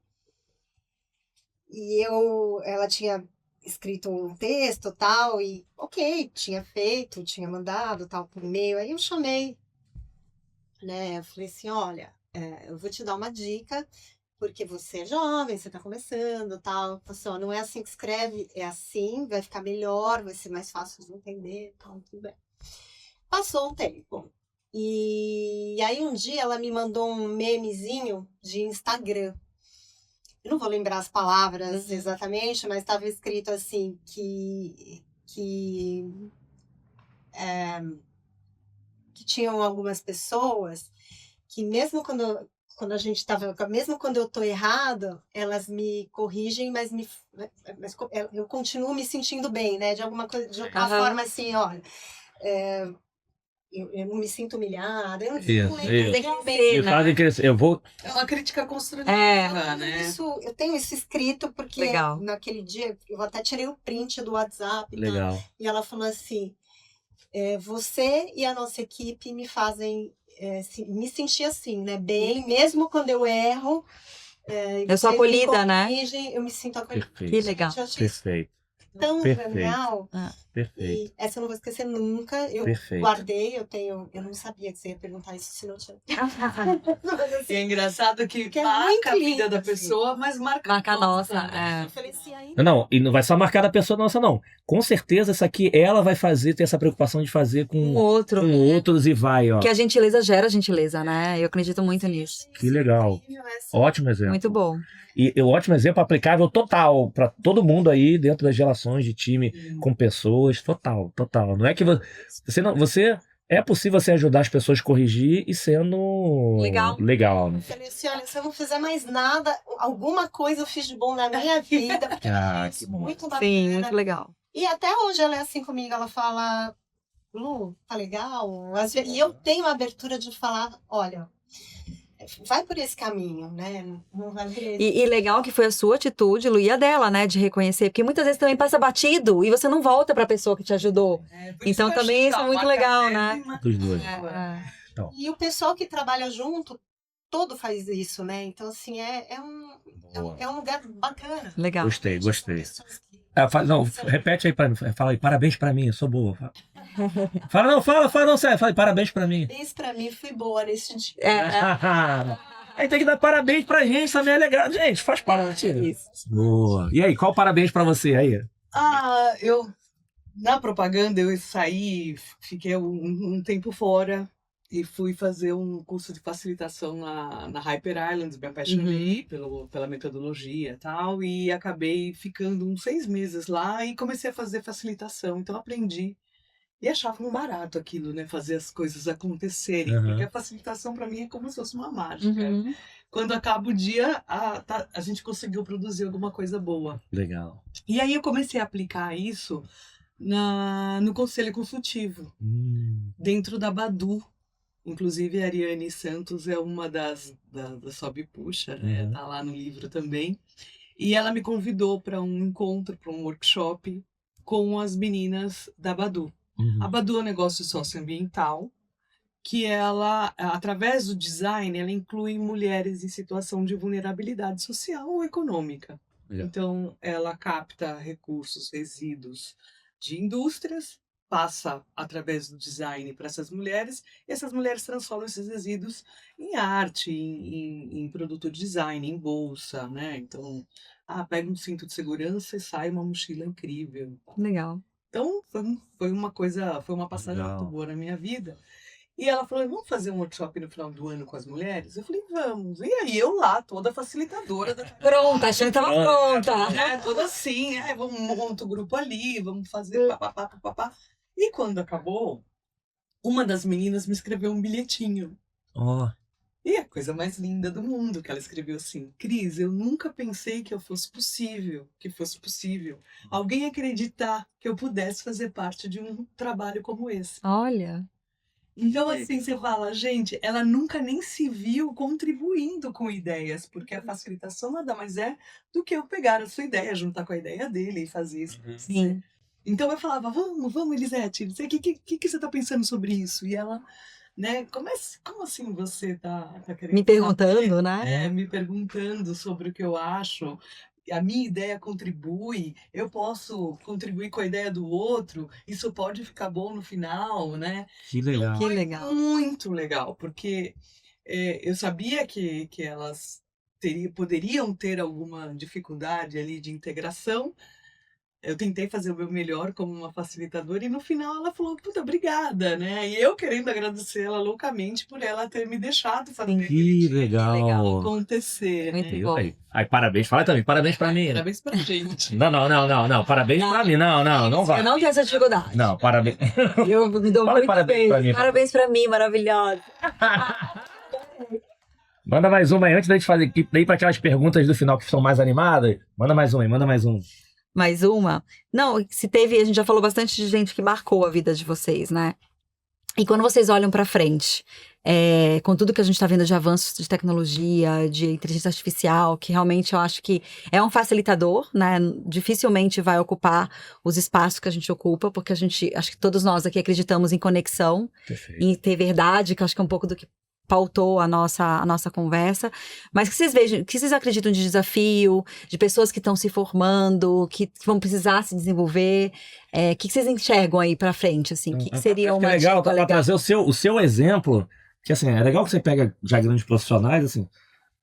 ela tinha escrito um texto tal, e ok, tinha feito, tinha mandado tal por e-mail, aí eu chamei, né, eu falei assim, olha, eu vou te dar uma dica, porque você é jovem, você tá começando tal, pessoal, não é assim que escreve, é assim, vai ficar melhor, vai ser mais fácil de entender, tal, tudo bem. Passou um tempo, e aí um dia ela me mandou um memezinho de Instagram. Eu não vou lembrar as palavras exatamente, mas estava escrito assim, que tinham algumas pessoas que mesmo quando a gente estava, mesmo quando eu estou errado, elas me corrigem, mas eu continuo me sentindo bem, né? De alguma coisa, de alguma forma assim, olha... Eu não me sinto humilhada, eu não Me fazem crescer. Eu vou... É uma crítica construtiva, né? Eu tenho isso escrito porque Legal. naquele dia, eu até tirei o print do WhatsApp. Legal. E ela falou assim, você e a nossa equipe me fazem me sentir assim, né? Bem, mesmo quando eu erro. Eu sou acolhida, né? Eu me sinto acolhida. Perfeito. Que legal. Eu achei isso Perfeito. tão Perfeito. genial. Perfeito. E essa eu não vou esquecer nunca. Eu Perfeito. guardei, eu não sabia que você ia perguntar isso se não tinha. E é engraçado que Que é marca muito a vida lindo, da assim. pessoa, mas marca Marca a nossa, né? Eu falei assim, aí. Não, e não vai só marcar da pessoa nossa, não. Com certeza, isso aqui ela vai fazer, ter essa preocupação de fazer Um com outro. outros e vai, ó. Que a gentileza gera gentileza, né? Eu acredito muito nisso. Que legal. Incrível essa- Ótimo exemplo. Muito bom. E um ótimo exemplo aplicável total para todo mundo aí dentro das relações de time com pessoas. Total, total. Não é que você é possível você ajudar as pessoas a corrigir e sendo Legal. legal, né? Eu falei assim, olha, se eu não fizer mais nada, alguma coisa eu fiz de bom na minha vida. Porque Ah, isso que bom. muito bacana. Sim, muito legal. E até hoje ela é assim comigo, ela fala, Lu, tá legal? E eu tenho a abertura de falar, olha, vai por esse caminho, né? Não vai por esse. E legal que foi a sua atitude, Lu, e a dela, né? De reconhecer. Porque muitas vezes também passa batido e você não volta pra pessoa que te ajudou. Por Então que eu também achei isso é a muito marca legal, dela, Dos dois. E o pessoal que trabalha junto, todo faz isso, né? Então, assim, é um lugar bacana. Legal. Gostei, gostei. Pessoas que- Não, repete aí pra mim. Fala aí, parabéns pra mim, eu sou boa. Fala não, sério. Fala aí, parabéns pra mim. Isso pra mim fui boa nesse dia. Aí tem que dar parabéns pra gente, também é legal. Gente, faz parte. Isso. Boa. E aí, qual parabéns pra você aí? Na propaganda eu saí, fiquei um tempo fora e fui fazer um curso de facilitação na Hyper Island, me apaixonei pela metodologia e tal, e acabei ficando uns 6 meses lá e comecei a fazer facilitação, então aprendi. E achava um barato aquilo, né? Fazer as coisas acontecerem, Uhum. porque a facilitação para mim é como se fosse uma mágica. Uhum. Quando acaba o dia, a gente conseguiu produzir alguma coisa boa. Legal. E aí eu comecei a aplicar isso no Conselho Consultivo, dentro da Badu. Inclusive, a Ariane Santos é uma da Sobe e Puxa, né? Uhum. Tá lá no livro também. E ela me convidou para um encontro, para um workshop com as meninas da Badu. A Badu é um negócio socioambiental, que ela, através do design, ela inclui mulheres em situação de vulnerabilidade social ou econômica. Legal. Então, ela capta recursos, resíduos de indústrias, passa através do design para essas mulheres, e essas mulheres transformam esses resíduos em arte, em produto de design, em bolsa, né? Então, pega um cinto de segurança e sai uma mochila incrível. Legal. Então, foi uma passagem Legal. muito boa na minha vida. E ela falou, vamos fazer um workshop no final do ano com as mulheres? Eu falei, vamos. E aí eu lá, toda facilitadora. Pronta, achando que tava pronta. Toda assim, vamos montar o grupo ali, vamos fazer papapá. E quando acabou, uma das meninas me escreveu um bilhetinho. Ó, E a coisa mais linda do mundo, que ela escreveu assim, Cris, eu nunca pensei que fosse possível alguém acreditar que eu pudesse fazer parte de um trabalho como esse. Olha. Então, assim, você fala, gente, ela nunca nem se viu contribuindo com ideias, porque a facilitação nada mais é do que eu pegar a sua ideia, juntar com a ideia dele e fazer isso. Sim. Então eu falava, vamos, Elisete, o que você está pensando sobre isso? E ela, né, como assim você tá querendo Me perguntando, né? me perguntando sobre o que eu acho? A minha ideia contribui, eu posso contribuir com a ideia do outro, isso pode ficar bom no final, né? que legal. Que legal. Muito legal, porque eu sabia que elas poderiam ter alguma dificuldade ali de integração. Eu tentei fazer o meu melhor como uma facilitadora e no final ela falou, puta, obrigada, né? E eu querendo agradecer ela loucamente por ela ter me deixado fazer Que Que legal. legal. acontecer, Muito né? bom. Aí, parabéns. Fala também, parabéns pra mim. Parabéns pra gente. Não. Parabéns pra mim. Não vai. Eu não tenho essa dificuldade. Não, parabéns. Eu me dou Fala aí muito parabéns bem. pra mim. Parabéns pra mim, maravilhosa. Manda mais uma aí, antes da gente fazer aqui, daí pra aquelas perguntas do final que são mais animadas. Manda mais uma aí, manda mais um. Mais uma? Não, se teve, a gente já falou bastante de gente que marcou a vida de vocês, né? E quando vocês olham pra frente, com tudo que a gente tá vendo de avanços de tecnologia, de inteligência artificial, que realmente eu acho que é um facilitador, né? Dificilmente vai ocupar os espaços que a gente ocupa, porque acho que todos nós aqui acreditamos em conexão, Perfeito. em ter verdade, que eu acho que é um pouco do que pautou a nossa conversa, mas que vocês vejam, que vocês acreditam de desafio, de pessoas que estão se formando, que vão precisar se desenvolver, que vocês enxergam aí pra frente, assim, que seria Acho que uma é legal, dica pra trazer o seu exemplo, que assim, é legal que você pega já grandes profissionais, assim,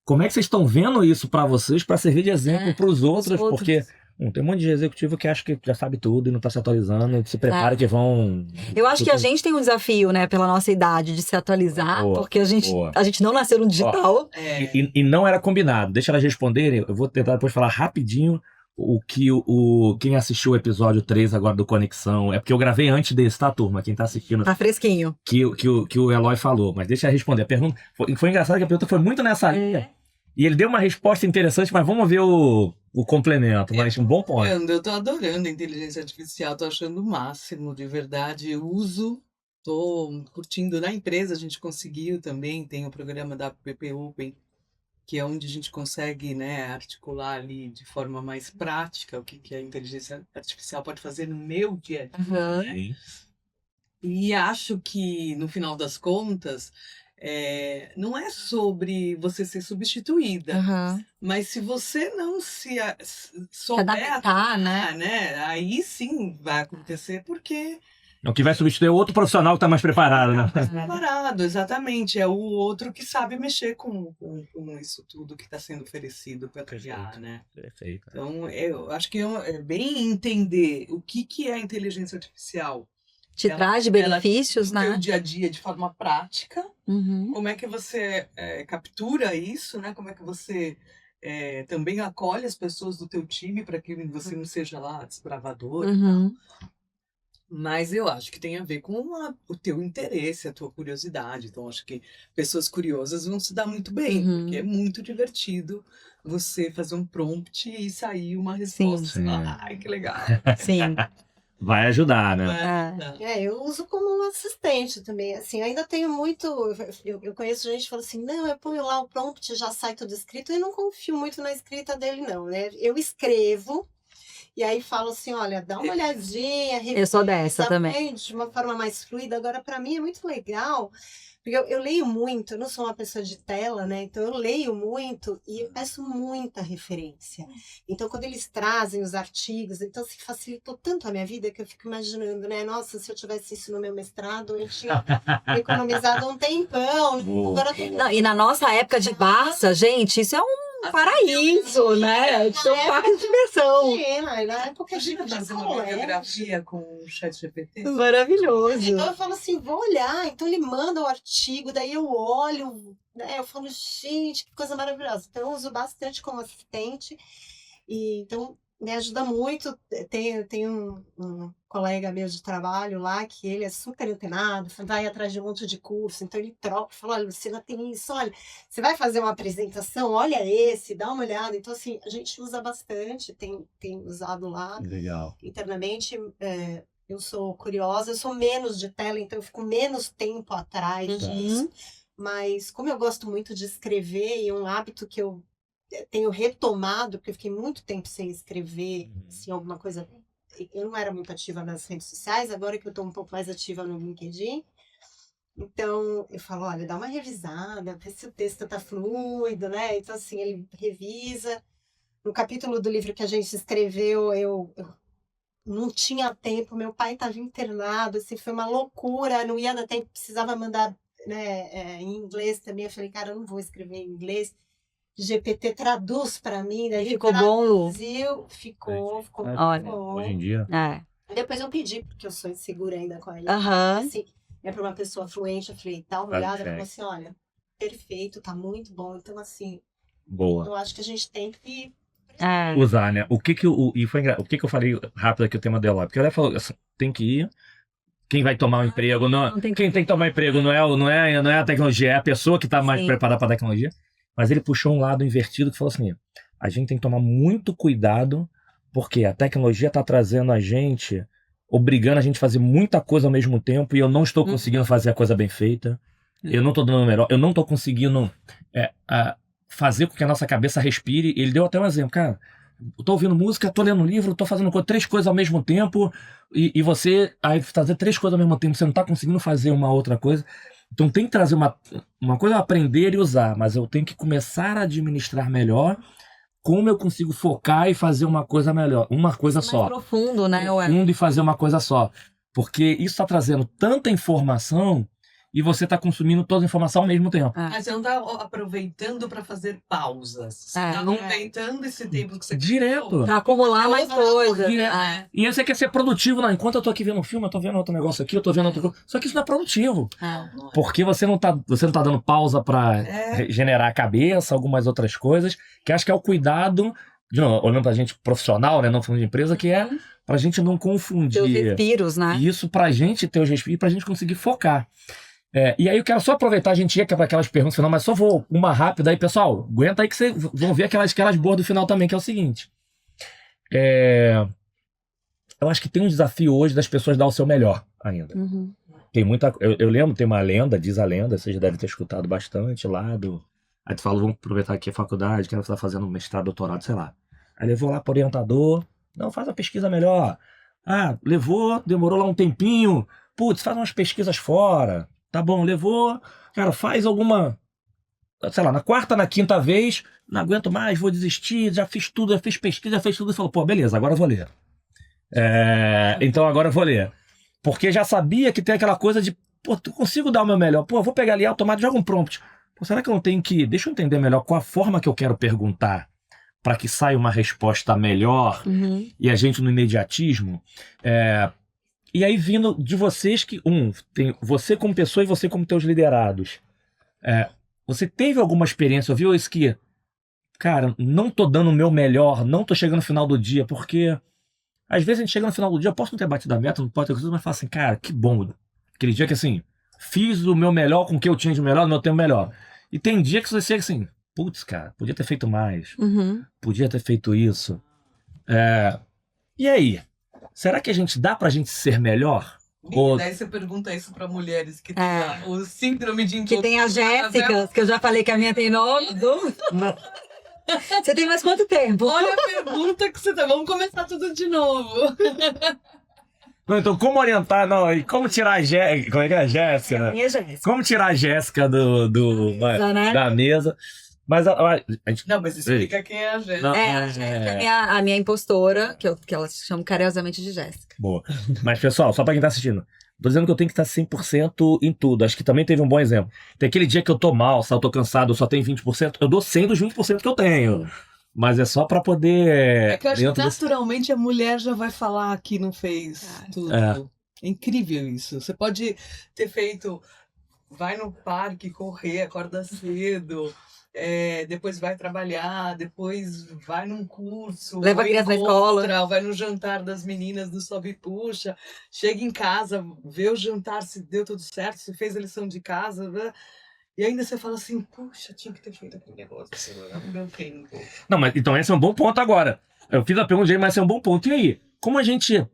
como é que vocês estão vendo isso pra vocês, pra servir de exemplo pros outros, porque tem um monte de executivo que acha que já sabe tudo e não tá se atualizando, se prepara que vão... Eu acho que a gente tem um desafio, né, pela nossa idade, de se atualizar, porque a gente não nasceu no digital. E não era combinado. Deixa elas responderem, eu vou tentar depois falar rapidinho o que quem assistiu o episódio 3 agora do Conexão, é porque eu gravei antes desse, tá, turma? Quem tá assistindo... Tá fresquinho. Que o Eloy falou, mas deixa eu responder. A pergunta foi engraçado que a pergunta foi muito nessa linha. E ele deu uma resposta interessante, mas vamos ver o complemento. Mas um bom ponto. Eu tô adorando a inteligência artificial, tô achando o máximo, de verdade. Eu uso, tô curtindo. Na empresa a gente conseguiu também, tem o programa da PP Open, que é onde a gente consegue, né, articular ali de forma mais prática o que a inteligência artificial pode fazer no meu dia a dia. E acho que, no final das contas, não é sobre você ser substituída, mas se você não souber adaptar, né? aí sim vai acontecer, porque... O que vai substituir é outro profissional que está mais preparado, né? Mais preparado, exatamente. É o outro que sabe mexer com isso tudo que está sendo oferecido pela IA, né? Perfeito. Então, eu acho que é bem entender o que é a inteligência artificial. Te traz de benefícios, no né? teu dia a dia de forma prática. Como é que você captura isso, né? Como é que você também acolhe as pessoas do teu time para que você não seja lá desbravador e tal. Mas eu acho que tem a ver com o teu interesse, a tua curiosidade. Então, acho que pessoas curiosas vão se dar muito bem, porque é muito divertido você fazer um prompt e sair uma resposta. Sim. Ai, que legal. Sim. Vai ajudar, né? Eu uso como um assistente também. Assim, ainda tenho muito. Eu conheço gente que fala assim: não, eu ponho lá o prompt, já sai tudo escrito. Eu não confio muito na escrita dele, não, né? Eu escrevo. E aí falo assim, olha, dá uma olhadinha, revisa, eu sou dessa também. De uma forma mais fluida. Agora, para mim é muito legal, porque eu leio muito, eu não sou uma pessoa de tela, né? Então eu leio muito e eu peço muita referência. Então, quando eles trazem os artigos, então se facilitou tanto a minha vida que eu fico imaginando, né? Nossa, se eu tivesse isso no meu mestrado, eu tinha economizado um tempão. Agora, não, e na nossa época de Barça, gente, isso é um paraíso, né? Isso é um parque de diversão. Na época de fazer uma biografia com o ChatGPT. Maravilhoso. Então eu falo assim, vou olhar. Então ele manda o artigo, daí eu olho, né? Eu falo, gente, que coisa maravilhosa. Então eu uso bastante como assistente. E então me ajuda muito. Tem um colega meu de trabalho lá, que ele é super antenado, vai atrás de um monte de curso, então ele troca, fala, olha, Luciana, tem isso, olha, você vai fazer uma apresentação, olha esse, dá uma olhada. Então, assim, a gente usa bastante, tem usado lá. Legal. Internamente, eu sou curiosa, eu sou menos de tela, então eu fico menos tempo atrás disso, mas como eu gosto muito de escrever, e é um hábito que eu tenho retomado, porque eu fiquei muito tempo sem escrever, assim, alguma coisa. Eu não era muito ativa nas redes sociais, agora que eu estou um pouco mais ativa no LinkedIn. Então, eu falo, olha, dá uma revisada, vê se o texto está fluido, né? Então, assim, ele revisa. No capítulo do livro que a gente escreveu, eu não tinha tempo, meu pai estava internado, assim, foi uma loucura, não ia dar tempo, precisava mandar, né, em inglês também. Eu falei, cara, eu não vou escrever em inglês. GPT traduz para mim, daí ficou bom, Lu? Ficou olha, bom. Hoje em dia. Depois eu pedi, porque eu sou insegura ainda com ele. Assim, para uma pessoa fluente, eu falei, dá uma olhada, falou assim, olha, perfeito, tá muito bom. Então, assim, boa. Eu acho que a gente tem que usar, né? O que eu falei rápido aqui o tema dela? Porque ela falou, assim, tem que ir. Quem vai tomar o emprego, quem tem que tomar emprego não é a tecnologia, é a pessoa que está mais preparada para a tecnologia. Mas ele puxou um lado invertido que falou assim, a gente tem que tomar muito cuidado, porque a tecnologia está trazendo a gente, obrigando a gente a fazer muita coisa ao mesmo tempo, e eu não estou conseguindo fazer a coisa bem feita, eu não estou dando o melhor, eu não estou conseguindo fazer com que a nossa cabeça respire. Ele deu até um exemplo, cara, eu tô ouvindo música, tô lendo livro, tô fazendo 3 coisas ao mesmo tempo, e você aí fazer 3 coisas ao mesmo tempo, você não tá conseguindo fazer uma outra coisa. Então tem que trazer uma coisa é aprender e usar, mas eu tenho que começar a administrar melhor como eu consigo focar e fazer uma coisa melhor, uma coisa Mais só. profundo, né? Ué? Profundo e fazer uma coisa só. Porque isso está trazendo tanta informação e você está consumindo toda a informação ao mesmo tempo. Mas você não tá aproveitando para fazer pausas. Você tá não aproveitando esse tempo que você Direto. Pra acumular mais coisa. Direto. E aí você quer ser produtivo, não. Enquanto eu tô aqui vendo um filme, eu tô vendo outro negócio aqui, eu tô vendo outro coisa. Só que isso não é produtivo. Porque você não tá dando pausa para regenerar a cabeça, algumas outras coisas, que acho que é o cuidado, de novo, olhando pra gente profissional, né, não falando de empresa, que é pra gente não confundir. Teus respiros, né? Isso pra gente ter os respiros, pra gente conseguir focar. E aí eu quero só aproveitar, a gente ia para aquelas perguntas final, mas só vou uma rápida aí, pessoal. Aguenta aí que vocês vão ver aquelas boas do final também, que é o seguinte. Eu acho que tem um desafio hoje das pessoas dar o seu melhor ainda. Uhum. Tem muita. Eu lembro, tem uma lenda, diz a lenda, vocês devem ter escutado bastante lá do. Aí tu fala, vamos aproveitar aqui a faculdade, quero estar fazendo mestrado, doutorado, sei lá. Aí levou lá pro orientador, não, faz a pesquisa melhor. Ah, levou, demorou lá um tempinho. Putz, faz umas pesquisas fora. Tá bom, levou. Cara, faz alguma. Sei lá, na quarta, na quinta vez, não aguento mais, vou desistir, já fiz tudo, já fiz pesquisa, já fiz tudo. E falou, pô, beleza, agora eu vou ler. Então agora eu vou ler. Porque já sabia que tem aquela coisa de, pô, eu consigo dar o meu melhor. Pô, eu vou pegar ali automático, joga um prompt. Pô, será que eu não tenho que. Deixa eu entender melhor qual a forma que eu quero perguntar para que saia uma resposta melhor e a gente no imediatismo. E aí vindo de vocês que, tem você como pessoa e você como teus liderados. Você teve alguma experiência, viu isso que, cara, não tô dando o meu melhor, não tô chegando no final do dia, porque às vezes a gente chega no final do dia, eu posso não ter batido a meta, não pode ter coisa, mas fala assim, cara, que bom. Aquele dia que assim, fiz o meu melhor com o que eu tinha de melhor, no meu tempo melhor. E tem dia que você chega assim, putz, cara, podia ter feito mais, podia ter feito isso. E aí? Será que dá pra gente ser melhor? Daí você pergunta isso pra mulheres que tem o síndrome de Que tem a Jéssica, que eu já falei que a minha tem nome. Você tem mais quanto tempo? Olha a pergunta que você tá. Vamos começar tudo de novo. Não, então, como orientar? Não, e como tirar a Jéssica? Como é que é a Jéssica? Minha Jéssica. Como tirar a Jéssica da mesa? Mas a gente. Não, mas explica quem é a Jéssica. A minha impostora, que ela se chama carinhosamente de Jéssica. Boa. Mas, pessoal, só pra quem tá assistindo, tô dizendo que eu tenho que estar 100% em tudo. Acho que também teve um bom exemplo. Tem aquele dia que eu tô mal, eu tô cansado, eu só tenho 20%, eu dou 100 dos 20% que eu tenho. Mas é só pra poder. É que eu acho que naturalmente a mulher já vai falar que não fez tudo. É incrível isso. Você pode ter feito. Vai no parque correr, acorda cedo. Depois vai trabalhar, depois vai num curso, leva a criança na escola, vai no jantar das meninas do Sobe e Puxa, chega em casa, vê o jantar se deu tudo certo, se fez a lição de casa, e ainda você fala assim, puxa, tinha que ter feito aquele negócio, não deu tempo. Não, mas então esse é um bom ponto agora. Eu fiz a pergunta, mas esse é um bom ponto. E aí, como a gente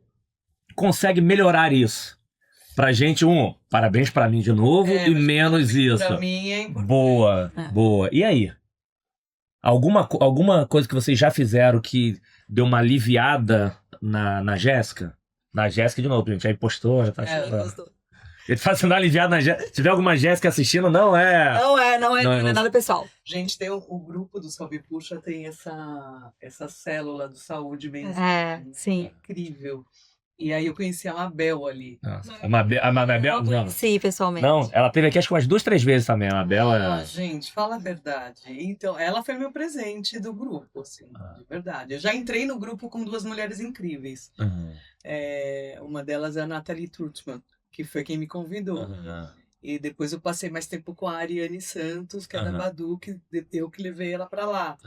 consegue melhorar isso? Pra gente, parabéns pra mim de novo e menos isso. Pra mim é importante. Boa. E aí? Alguma coisa que vocês já fizeram que deu uma aliviada na Jéssica? Na Jéssica, de novo, gente, já impostou, já tá achando. Ele tá fazendo aliviado na Jéssica. Se tiver alguma Jéssica assistindo, não é nada pessoal. Gente, tem o grupo do Sobe e Puxa, tem essa célula de saúde mental. Sim. É incrível. E aí eu conheci a Mabel ali. A Mabel? Não conheci pessoalmente. Não, ela teve aqui acho que umas 2, 3 vezes também. A Mabel gente, fala a verdade. Então, ela foi meu presente do grupo, assim, de verdade. Eu já entrei no grupo com 2 mulheres incríveis. Uma delas é a Nathalie Turtman, que foi quem me convidou. E depois eu passei mais tempo com a Ariane Santos, que é da Badu, que eu que levei ela pra lá.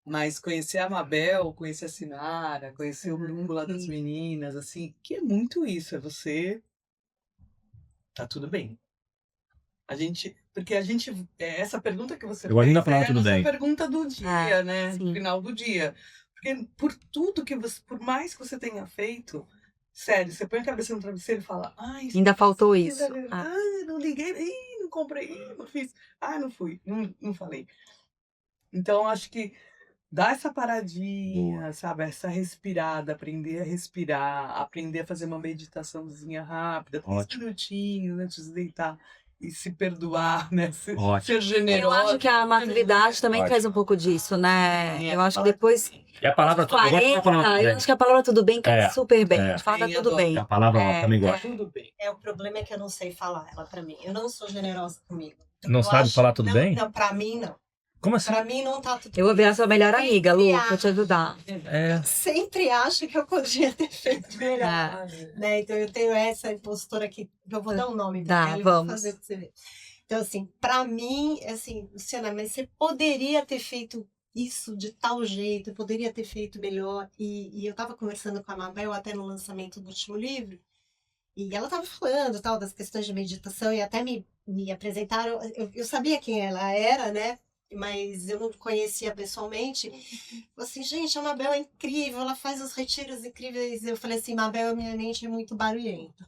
Mas conhecer a Mabel, conhecer a Sinara, conhecer o grupo lá das meninas, assim, que é muito isso, você... Tá tudo bem. Porque essa pergunta que você fez é a pergunta do dia, né? No final do dia. Porque por tudo por mais que você tenha feito, sério, você põe a cabeça no travesseiro e fala, ainda faltou isso. Não liguei, não comprei, não fiz, não fui, não falei. Então, acho que dá essa paradinha, sabe? Essa respirada, aprender a respirar, aprender a fazer uma meditaçãozinha rápida, 3 minutinhos antes de deitar. e se perdoar, né? Ótimo. Ser Eu generosa. acho que a maturidade também Ótimo. traz um pouco disso, né? É, Eu acho que depois E a palavra tudo, eu gosto da 40, palavra tudo eu bem. acho que a palavra tudo bem cai É, super bem. é. A gente fala Sim, tudo adoro. bem. A palavra eu também gosto. Tudo bem. O problema é que eu não sei falar ela pra mim. Eu não sou generosa comigo. Não Eu sabe falar tudo não, bem? Não, pra mim não. Como assim? Pra mim não tá tudo Eu vou virar sua melhor Sempre amiga, Lu, acho. pra te ajudar. É. Sempre acho que eu podia ter feito melhor. Ah, Né? Então eu tenho essa impostora aqui, eu vou dar um nome Tá, pra ela e vou vamos. fazer pra você ver. Então, assim, pra mim, assim, Luciana, mas você poderia ter feito isso de tal jeito, poderia ter feito melhor. E eu tava conversando com a Mabel até no lançamento do último livro, e ela tava falando tal das questões de meditação, e até me apresentaram, eu sabia quem ela era, né? Mas eu não conhecia pessoalmente. Assim, gente, a Mabel é incrível, ela faz os retiros incríveis. Eu falei assim, Mabel, minha mente é muito barulhenta.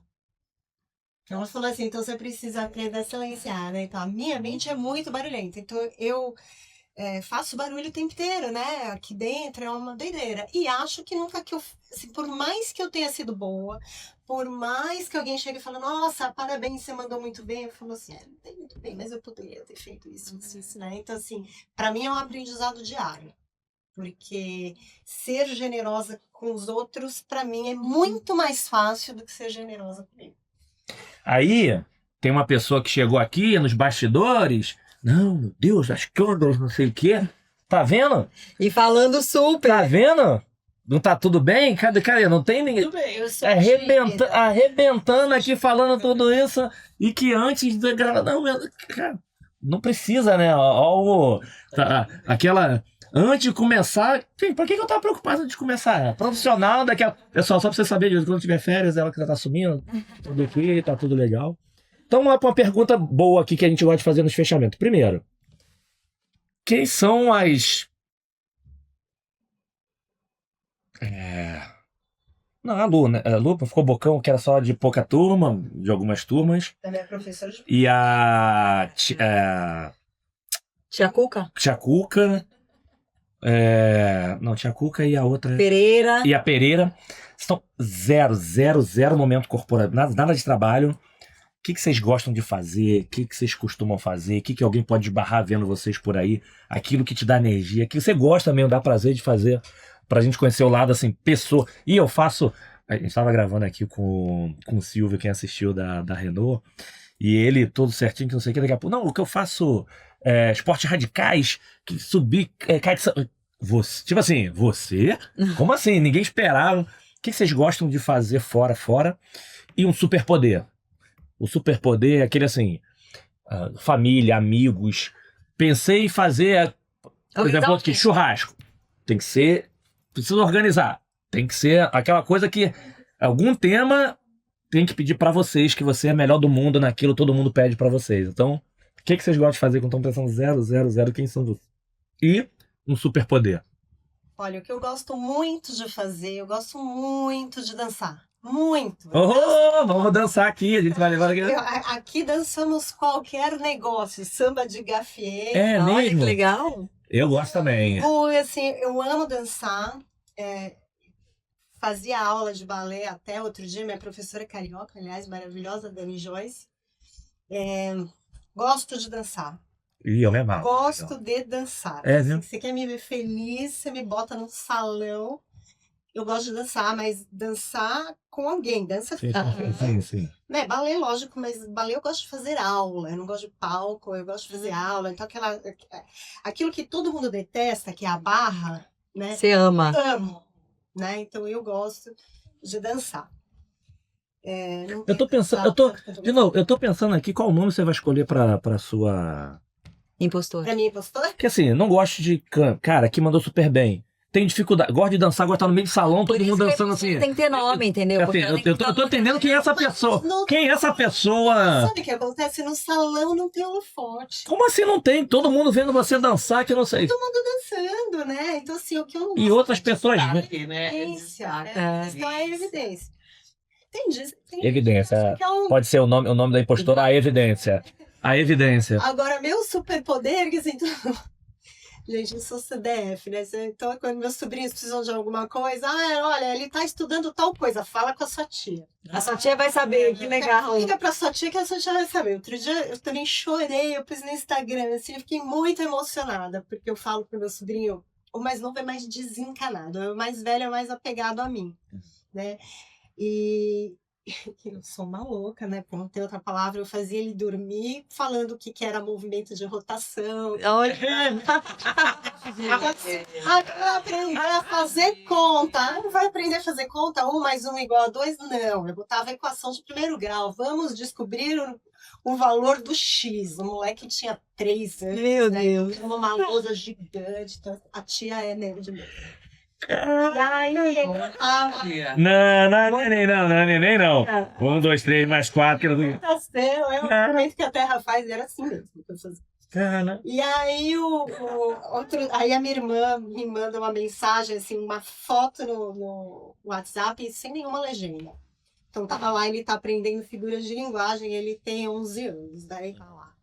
Ela falou assim, então você precisa aprender a silenciar, né? Então, a minha mente é muito barulhenta. Então, eu faço barulho o tempo inteiro, né? Aqui dentro é uma doideira. E acho que nunca que eu... Assim, por mais que eu tenha sido boa, por mais que alguém chegue e fale, nossa, parabéns, você mandou muito bem. Eu falo assim, mandei muito bem, mas eu poderia ter feito isso, né? Então, assim, pra mim é um aprendizado diário. Porque ser generosa com os outros, pra mim, é muito mais fácil do que ser generosa comigo. Aí, tem uma pessoa que chegou aqui nos bastidores. Não, meu Deus, as câmeras, não sei o quê. Tá vendo? E falando super. Tá vendo? Não tá tudo bem? Cadê? Não tem ninguém. Tudo bem. Eu sou Arrebentando aqui, falando tudo isso. E que antes da gravação. Não, cara, não precisa, né? Aquela. Antes de começar. Gente, pra que eu tava preocupado antes de começar? Profissional daquela. Pessoal, só pra você saber, quando tiver férias, ela que já tá sumindo. Tudo aqui, tá tudo legal. Então vamos lá pra uma pergunta boa aqui que a gente gosta de fazer nos fechamentos. Primeiro, quem são as. Não, a Lu, né? A Lu ficou bocão, que era só de pouca turma, de algumas turmas. Da minha professora de... E a Tia Cuca? Tia Cuca. Não, Tia Cuca e a outra. Pereira. E a Pereira. Estão zero momento corporativo, nada de trabalho. O que vocês gostam de fazer? O que vocês costumam fazer? O que alguém pode esbarrar vendo vocês por aí? Aquilo que te dá energia, que você gosta mesmo, dá prazer de fazer, pra gente conhecer o lado, assim, pessoa. E eu faço... A gente tava gravando aqui com o Silvio, quem assistiu da Renault, e ele todo certinho, que não sei o que, daqui a pouco... Não, o que eu faço esportes radicais, que subir... Você, tipo assim, você? Como assim? Ninguém esperava. O que vocês gostam de fazer fora? E um superpoder? O superpoder é aquele assim, família, amigos. Pensei em fazer, por exemplo, aqui, churrasco. Tem que ser, precisa organizar. Tem que ser aquela coisa que algum tema tem que pedir pra vocês, que você é melhor do mundo naquilo, todo mundo pede pra vocês. Então, o que vocês gostam de fazer quando estão pensando 0, quem são vocês? E um superpoder. Olha, o que eu gosto muito de fazer, eu gosto muito de dançar. Muito. Vamos dançar aqui, a gente vai levar aqui. Aqui dançamos qualquer negócio, samba de gafiê. É Olha mesmo? que legal. Eu gosto também. Assim, eu amo dançar. Fazia aula de balé até outro dia, minha professora é carioca, aliás, maravilhosa, Dani Joyce. Gosto de dançar. E eu me amarro. Gosto de dançar. Viu? Você quer me ver feliz, você me bota num salão. Eu gosto de dançar, mas dançar com alguém, dança... Sim. Né, balé, lógico, mas balé eu gosto de fazer aula, eu não gosto de palco, eu gosto de fazer aula. Então, aquilo que todo mundo detesta, que é a barra, né? Você ama. Amo, né? Então, eu gosto de dançar. Eu tô pensando, eu tô pensando aqui qual nome você vai escolher pra sua... Impostor. Pra minha impostora? Porque assim, eu não gosto de... Cara, aqui mandou super bem. Tem dificuldade, gosto de dançar, gosto de estar no meio do salão, todo mundo dançando assim. Tem que ter nome, entendeu? Assim, eu tô entendendo quem é essa pessoa. Quem é essa pessoa? Sabe o que acontece? No salão não tem holofote. Como assim não tem? Todo mundo vendo você dançar, que eu não sei. Todo mundo dançando, né? Então, assim, o que eu não E gosto outras pessoas... Destaque, né? evidência, Destaque. né? Então é evidência. Tem Evidência. que é um... Pode ser o nome da impostora, a evidência. A evidência. Agora, meu superpoder, que assim, Gente, eu sou CDF, né? Então, quando meus sobrinhos precisam de alguma coisa, olha, ele tá estudando tal coisa, fala com a sua tia. A sua tia vai saber, que legal. Liga pra sua tia que a sua tia vai saber. Outro dia eu também chorei, eu pus no Instagram, assim, eu fiquei muito emocionada, porque eu falo pro meu sobrinho, o mais novo é mais desencanado, o mais velho é mais apegado a mim, né? E eu sou uma louca, né? Por não ter outra palavra, eu fazia ele dormir falando o que que era movimento de rotação. Olha. Vai aprender a fazer conta. Não vai aprender a fazer conta, 1 mais 1 igual a 2? Não, eu botava a equação de primeiro grau. Vamos descobrir o valor do X. O moleque tinha 3 anos. Meu né? Deus. Uma lousa gigante. Então, a tia é nerd mesmo. E aí, Não é neném, não. 1, 2, 3, mais 4. rotação é o movimento que a Terra faz, era assim mesmo que eu fazia. Cara. E aí, aí a minha irmã me manda uma mensagem, assim, uma foto no WhatsApp sem nenhuma legenda. Então tava lá, ele tá aprendendo figuras de linguagem, ele tem 11 anos, daí tá lá.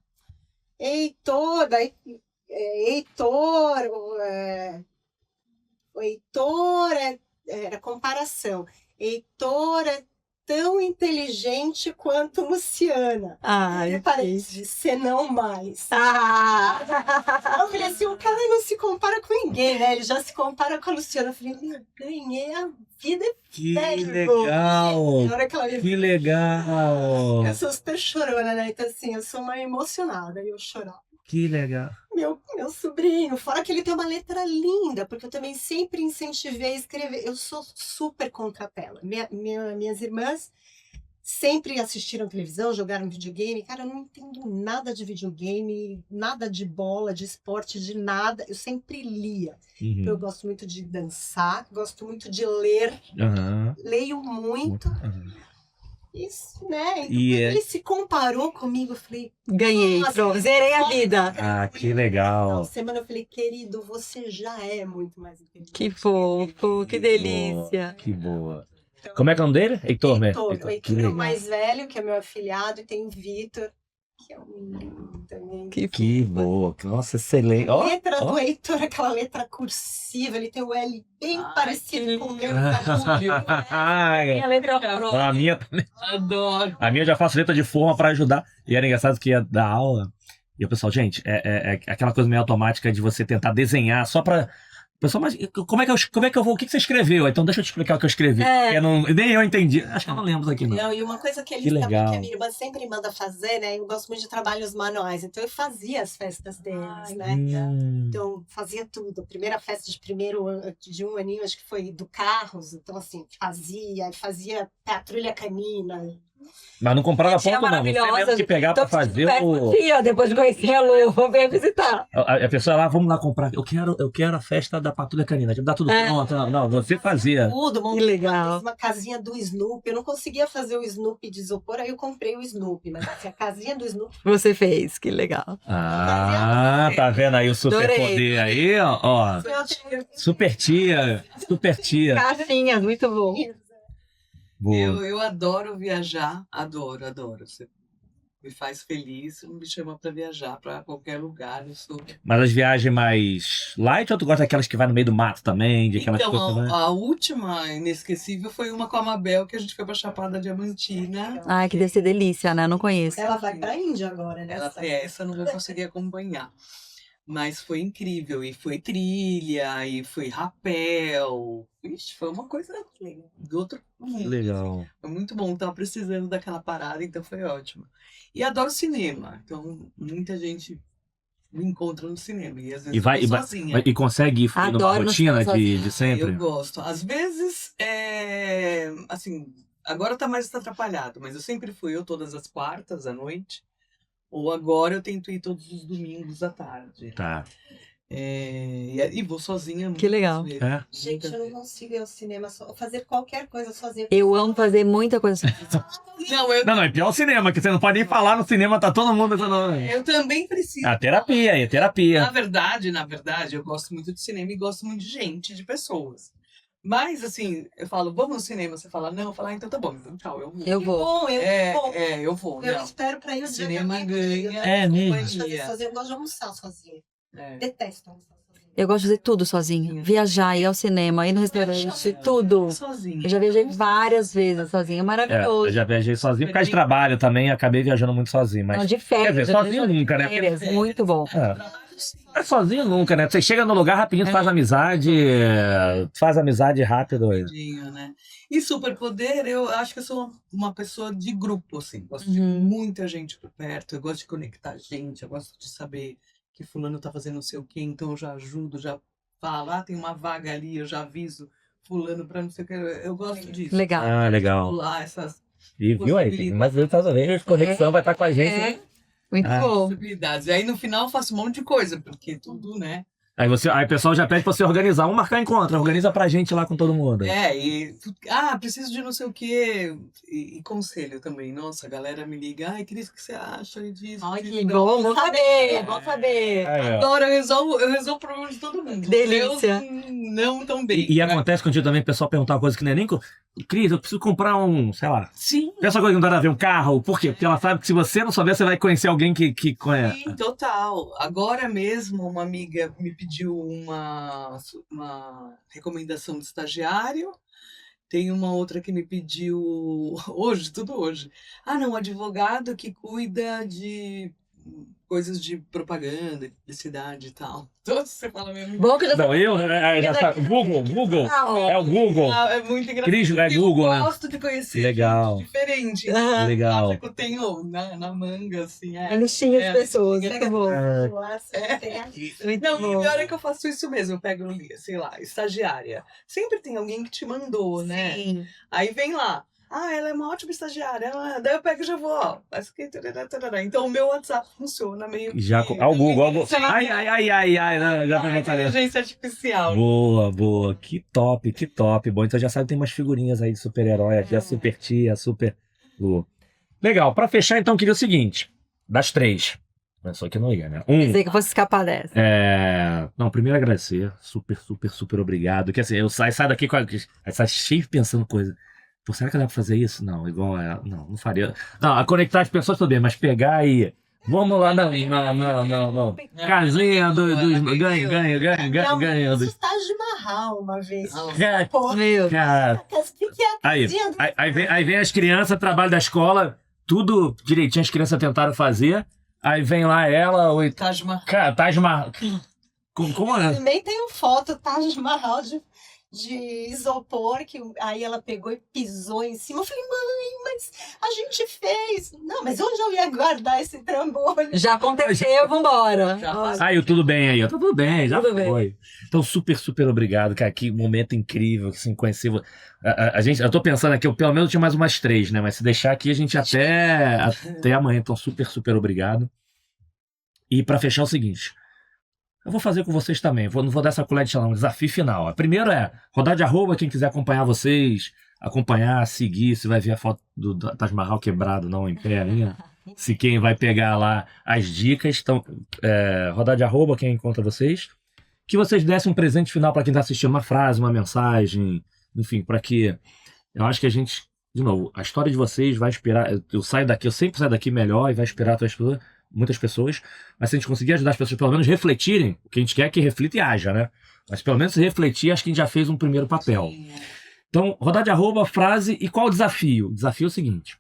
Heitor, o Heitor era comparação. Heitor é tão inteligente quanto Luciana. Ai, Parece ser não mais. Ah. Eu falei assim, o cara não se compara com ninguém, né? Ele já se compara com a Luciana. Eu falei, meu, ganhei a vida. Que Técnico. legal. Na hora que ela me Que legal. Eu sou super chorona, né? Então, assim, eu sou uma emocionada e eu chorava. Que legal. Meu sobrinho, fora que ele tem uma letra linda, porque eu também sempre incentivei a escrever. Eu sou super contra a tela. Minhas irmãs sempre assistiram televisão, jogaram videogame. Cara, eu não entendo nada de videogame, nada de bola, de esporte, de nada. Eu sempre lia. Uhum. Eu gosto muito de dançar, gosto muito de ler. Aham. Leio muito. Uhum. Isso, né? Então, E quando é- ele se comparou comigo, eu falei, Ganhei, Nossa, pronto. Zerei a vida. Ah, que na legal. semana eu falei, querido, você já é muito mais inteligente. Que fofo, que delícia. Que boa. Como é que é o nome dele? Heitor, né? Heitor, Heitor. o Que Heitor é o legal. mais velho, que é meu afilhado, e tem o Vitor, que é um menino também. Que boa. Nossa, excelente. A Ó, letra ó. do Heitor, aquela letra cursiva, ele tem o L bem Ai, parecido que com o lindo. meu. tá? Ai, Minha letra a minha também. Adoro. A minha eu já faço letra de forma pra ajudar. E era engraçado que ia dar aula. E o pessoal, gente, é aquela coisa meio automática de você tentar desenhar só pra. O pessoal, mas como é que eu vou? O que você escreveu? Então deixa eu te explicar o que eu escrevi. É. Nem eu entendi. Acho que eu não lembro daqui, não. Não, e uma coisa que Que eles também, legal. que a minha irmã sempre manda fazer, né? Eu gosto muito de trabalhos manuais, então eu fazia as festas deles, Ai, né? Hum. Então, fazia tudo. A primeira festa de um aninho, acho que foi do Carros. Então, assim, fazia patrulha canina. Mas não comprava Tia ponto, não. Você maravilhosa. mesmo que pegar pra Tô fazer pedindo o. aqui, ó, depois de conhecer a Lu, vou vir visitar. A pessoa lá, vamos lá comprar. Eu quero a festa da Patrulha Canina. Dá tudo É. pronto. Não, você fazia. Tudo, Que montei legal. uma casinha do Snoopy. Eu não conseguia fazer o Snoopy de isopor, aí eu comprei o Snoopy. Mas assim, a casinha do Snoopy. Você fez, que legal. Ah, tá vendo aí o super Adorei. poder aí, ó. Super tia. Super tia. Caixinhas, muito bom. Boa. Eu adoro viajar, adoro. Você me faz feliz, me chama para viajar para qualquer lugar. Eu sou... Mas as viagens mais light ou tu gosta daquelas que vai no meio do mato também? De aquelas coisas, Então, né? a última inesquecível foi uma com a Mabel, que a gente foi pra Chapada Diamantina. Ai, que deve ser delícia, né? Eu não conheço. Ela vai pra Índia agora, né? Essa eu não vou conseguir acompanhar. Mas foi incrível. E foi trilha, e foi rapel. Ixi, foi uma coisa do outro mundo. Legal. Foi muito bom. Tava precisando daquela parada, então foi ótimo. E adoro cinema. Então, muita gente me encontra no cinema. E às vezes eu tô sozinha. E consegue ir numa Adoro no rotina cinema de sempre? Eu gosto. Às vezes, assim, agora tá mais atrapalhado, mas eu sempre fui todas as quartas à noite. Ou agora eu tento ir todos os domingos à tarde. Tá. E vou sozinha. Que legal. muitas vezes. É? Gente, eu não consigo ir ao cinema, fazer qualquer coisa sozinha. Eu amo fazer muita coisa. Não, é pior o cinema, que você não pode nem falar no cinema, tá todo mundo. Eu também preciso. A terapia, é terapia. Na verdade, eu gosto muito de cinema e gosto muito de gente, de pessoas. Mas, assim, eu falo, vamos no cinema. Você fala, não, eu falo, então tá bom, então tchau, eu vou. Eu vou. Bom, Eu vou. eu Não. espero pra ir o dia Cinema que eu ganha. É mesmo? gosto de fazer sozinha. Eu gosto de almoçar sozinha. É. Detesto almoçar sozinha. Eu gosto de fazer tudo sozinha. Viajar, ir ao cinema, ir no restaurante, tudo. Sozinha. Eu já viajei várias vezes sozinha, é maravilhoso. Eu já viajei sozinho por causa de trabalho também, acabei viajando muito sozinho, mas... Não, de férias. Quer dizer, eu sozinho viajei de nunca, né? férias, muito bom. É sozinho nunca, né? Você chega no lugar rapidinho, faz amizade rápido. Rapidinho, né? E superpoder, eu acho que eu sou uma pessoa de grupo, assim. Gosto de Uhum. muita gente por perto, eu gosto de conectar gente, eu gosto de saber que fulano tá fazendo não sei o quê, então eu já ajudo, já falo, tem uma vaga ali, eu já aviso fulano pra não sei o que. Eu gosto disso. Legal. Ah, legal. Pular essas E viu aí? Mas os Estados Unidos, conexão vai estar com a gente. É, Muito bom. possibilidades. E aí no final eu faço um monte de coisa, porque tudo, né? Aí o pessoal já pede pra você organizar. Vamos marcar encontro, organiza pra gente lá com todo mundo. Preciso de não sei o quê. E conselho também. Nossa, a galera me liga. Ai, Cris, o que você acha disso? Ai, disso?" que bom saber, bom saber. Aí, ó. Adoro, eu resolvo o problema de todo mundo. Delícia. Meus, não tão bem. E acontece contigo também o pessoal perguntar uma coisa que não é nem... Cris, eu preciso comprar sei lá... Sim. Essa coisa que não dá a ver, um carro. Por quê? Porque ela sabe que se você não souber, você vai conhecer alguém que conhece. Sim, total. Agora mesmo, uma amiga me pediu uma recomendação de estagiário. Tem uma outra que me pediu hoje, tudo hoje. Um advogado que cuida de coisas de propaganda, de publicidade e tal. Todos você fala mesmo. Bom que já Não, já sabe. Google. É o Google. É muito engraçado. Cris, é Eu Google, né? gosto de conhecer Legal. gente diferente. Ah, Legal. Que eu tenho na manga, assim. é listinha de pessoas, é, muito bom. Muito Não, e bom. o pior é que eu faço isso mesmo. Eu pego, sei lá, estagiária. Sempre tem alguém que te mandou, né? Sim. Aí vem lá. Ela é uma ótima estagiária. Daí eu pego e já vou, ó. Então o meu WhatsApp funciona meio Já, que... ao Google. Ai, né? Já Ai, inteligência artificial. Boa. Que top. Bom, então já sabe, tem umas figurinhas aí de super-herói aqui, a super tia, a super... Boa. Legal, pra fechar então, queria o seguinte, das 3, mas só que não ia, né? Pensei que eu fosse escapar dessa. Não, primeiro agradecer, super obrigado, que assim, eu saio daqui com sai cheio pensando coisa. Pô, será que dá pra fazer isso? Não, igual não faria. Não, a conectar as pessoas tudo bem, mas pegar e... Vamos lá, não. Casinha dos... Ganha. Isso tá de marral uma vez. Meu. Cara, aí vem as crianças, trabalho da escola, tudo direitinho as crianças tentaram fazer. Aí vem lá ela, Taj Mahal. Cara, Taj Mahal. Como é? Também tenho foto Taj Mahal de isopor, que aí ela pegou e pisou em cima. Eu falei, mãe, mas a gente fez. Não, mas onde eu ia guardar esse trambolho? Já aconteceu, vambora. Saiu tudo bem aí, ó. Tudo bem, já Tudo foi. bem. Então, super obrigado, cara. Que momento incrível, assim, conhecer. Eu tô pensando aqui, eu pelo menos tinha mais umas 3, né? Mas se deixar aqui, a gente até amanhã. Então, super obrigado. E pra fechar é o seguinte. Eu vou fazer com vocês também. Não vou dar essa colher de chá, não. Desafio final. A primeira é rodar de arroba, quem quiser acompanhar vocês, seguir, você vai ver a foto do Taj Mahal quebrado, não em pé, né? Se quem vai pegar lá as dicas. Então, rodar de arroba, quem encontra vocês. Que vocês dessem um presente final para quem está assistindo, uma frase, uma mensagem, enfim, para que... Eu acho que a gente, de novo, a história de vocês vai inspirar... Eu sempre saio daqui melhor e vai inspirar muitas pessoas, mas se a gente conseguir ajudar as pessoas pelo menos refletirem, o que a gente quer é que reflita e haja, né? Mas pelo menos refletir, acho que a gente já fez um primeiro papel. Então, rodar de arroba, frase, e qual o desafio? O desafio é o seguinte,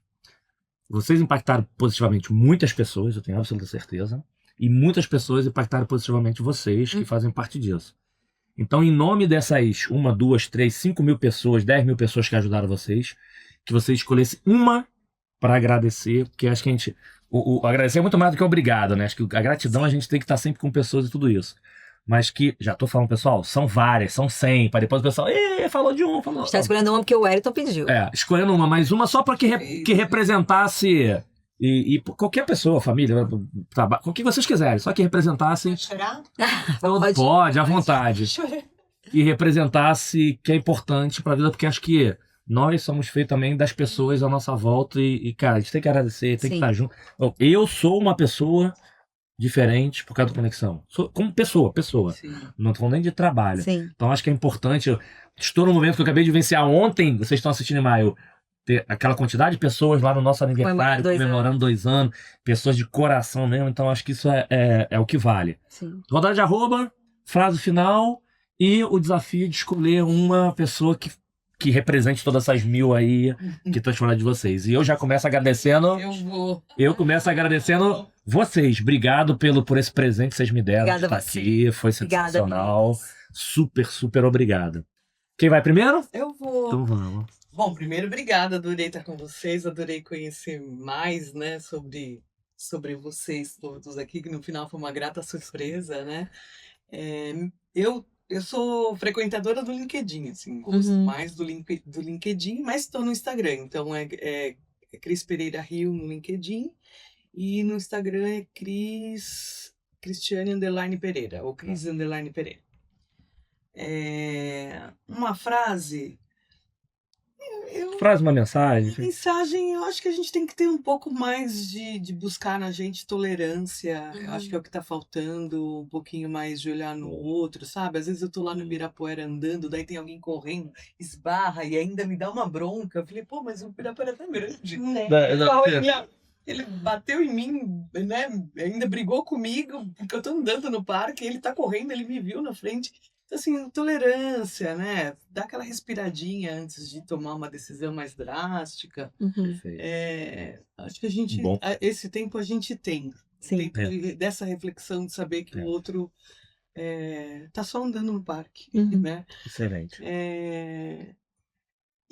vocês impactaram positivamente muitas pessoas, eu tenho absoluta certeza, e muitas pessoas impactaram positivamente vocês, que fazem parte disso. Então, em nome dessas 1, 2, 3, 5 mil pessoas, 10 mil pessoas que ajudaram vocês, que vocês escolhessem uma para agradecer, porque acho que a gente... O agradecer é muito mais do que obrigado, né? Acho que a gratidão a gente tem que estar sempre com pessoas e tudo isso. Mas que, já tô falando, pessoal, são várias, são 100, para depois o pessoal, falou de um, falou... Está escolhendo uma porque o Wellington pediu. Escolhendo uma, mais uma só para que representasse... E qualquer pessoa, família, trabalho, o que vocês quiserem, só que representasse... Chorar? Pode, à vontade. E representasse que é importante para a vida, porque acho que nós somos feitos também das pessoas à nossa volta e, cara, a gente tem que agradecer, tem que estar junto. Eu sou uma pessoa diferente por causa da conexão. Como pessoa. Sim. Não tô falando nem de trabalho. Sim. Então acho que é importante. Estou no momento que eu acabei de vivenciar ontem, vocês estão assistindo em maio, ter aquela quantidade de pessoas lá no nosso aniversário, comemorando 2 anos, pessoas de coração mesmo. Então acho que isso é o que vale. Sim. Rodada de arroba, frase final e o desafio de escolher uma pessoa que represente todas essas 1000 aí que estão falando de vocês. E eu já começo agradecendo. Eu começo agradecendo vocês. Obrigado por esse presente que vocês me deram. Obrigada de a estar você. aqui. Foi sensacional. Obrigada, Super, super obrigado. Quem vai primeiro? Eu vou. Então vamos. Bom, primeiro, obrigada. Adorei estar com vocês. Adorei conhecer mais, né, sobre vocês todos aqui, que no final foi uma grata surpresa, né? Eu sou frequentadora do LinkedIn, assim, gosto mais do LinkedIn, mas estou no Instagram. Então é Cris Pereira Rio no LinkedIn e no Instagram é Cristiane _ Pereira, ou Cris _ Pereira. Uma frase. Traz uma mensagem. Mensagem, eu acho que a gente tem que ter um pouco mais de buscar na gente tolerância. Eu acho que é o que tá faltando, um pouquinho mais de olhar no outro, sabe? Às vezes eu tô lá no Ibirapuera andando, daí tem alguém correndo, esbarra e ainda me dá uma bronca. Eu falei, pô, mas o Ibirapuera tá grande. Né? Ele bateu em mim, né? Ainda brigou comigo, porque eu tô andando no parque, ele tá correndo, ele me viu na frente. Assim, tolerância, né? Dá aquela respiradinha antes de tomar uma decisão mais drástica. Acho que esse tempo a gente tem. Sim. Dessa reflexão de saber que o outro tá só andando no parque, né? Excelente.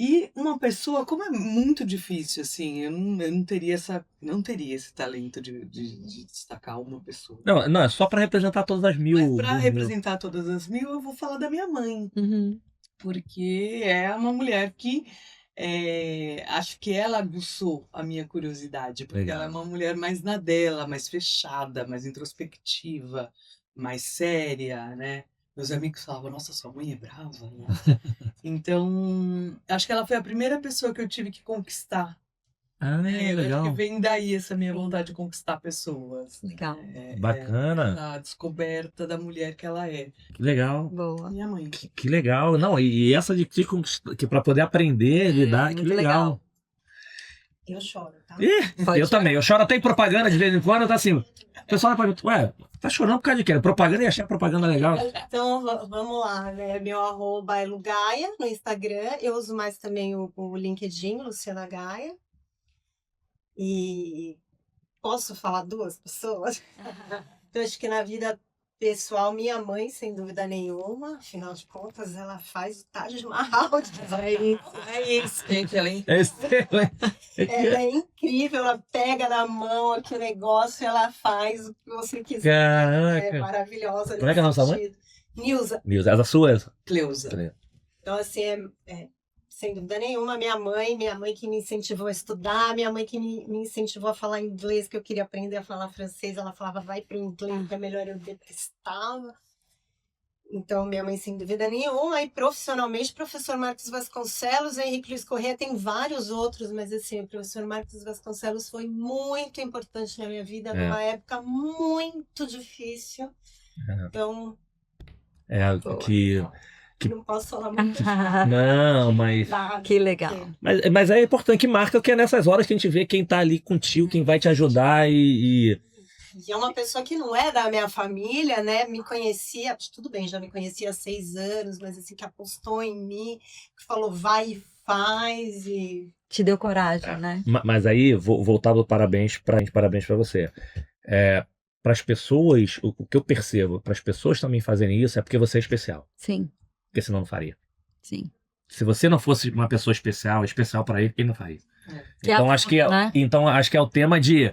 E uma pessoa, como é muito difícil, assim, eu não teria esse talento de destacar uma pessoa. Não, é só para representar todas as 1000. Mas para representar todas as 1000, eu vou falar da minha mãe. Porque é uma mulher que acho que ela aguçou a minha curiosidade. Porque Legal. ela é uma mulher mais na dela, mais fechada, mais introspectiva, mais séria, né? Meus amigos falavam, nossa, sua mãe é brava, né? Então, acho que ela foi a primeira pessoa que eu tive que conquistar. Legal. Acho que vem daí essa minha vontade de conquistar pessoas. Legal. Bacana. A descoberta da mulher que ela é. Que legal. Boa. Minha mãe. Que legal. Não, e essa de que para poder aprender, lidar, que muito legal. Eu choro, tá? Eu também. Eu choro até em propaganda de vez em quando, tá assim. O pessoal vai perguntar, ué, tá chorando por causa de quê? Propaganda e achar propaganda legal. Então, vamos lá, né? Meu arroba é Lugaia no Instagram. Eu uso mais também o LinkedIn, Luciana Gaia. E posso falar 2 pessoas? Eu acho que na vida pessoal, minha mãe, sem dúvida nenhuma, afinal de contas, ela faz o Taj Mahal. É isso. Gente, ela é Ela é incrível, ela pega na mão aqui o negócio e ela faz o que você quiser. Caraca. É maravilhosa. Como é que é a nossa mãe? Nilza. Nilza, essa sua? Cleusa. Então, assim, sem dúvida nenhuma, minha mãe que me incentivou a estudar, minha mãe que me incentivou a falar inglês, que eu queria aprender a falar francês, ela falava, vai para o inglês, que é melhor, eu detestava. Então, minha mãe, sem dúvida nenhuma, e profissionalmente, professor Marcos Vasconcelos, o Henrique Luiz Corrêa, tem vários outros, mas assim, o professor Marcos Vasconcelos foi muito importante na minha vida, numa época muito difícil. Então... Não posso falar muito. Não, mas... Que legal. Mas é importante que marca, porque é nessas horas que a gente vê quem tá ali contigo, quem vai te ajudar E é uma pessoa que não é da minha família, né? Me conhecia, tudo bem, já me conhecia há 6 anos, mas assim, que apostou em mim, que falou, vai e faz e... Te deu coragem, né? Mas aí, vou voltar do parabéns para você. Para as pessoas, o que eu percebo, para as pessoas também fazerem isso, é porque você é especial. Sim. Porque senão não faria. Sim. Se você não fosse uma pessoa especial para ele, quem não faria? Então, acho que é o tema de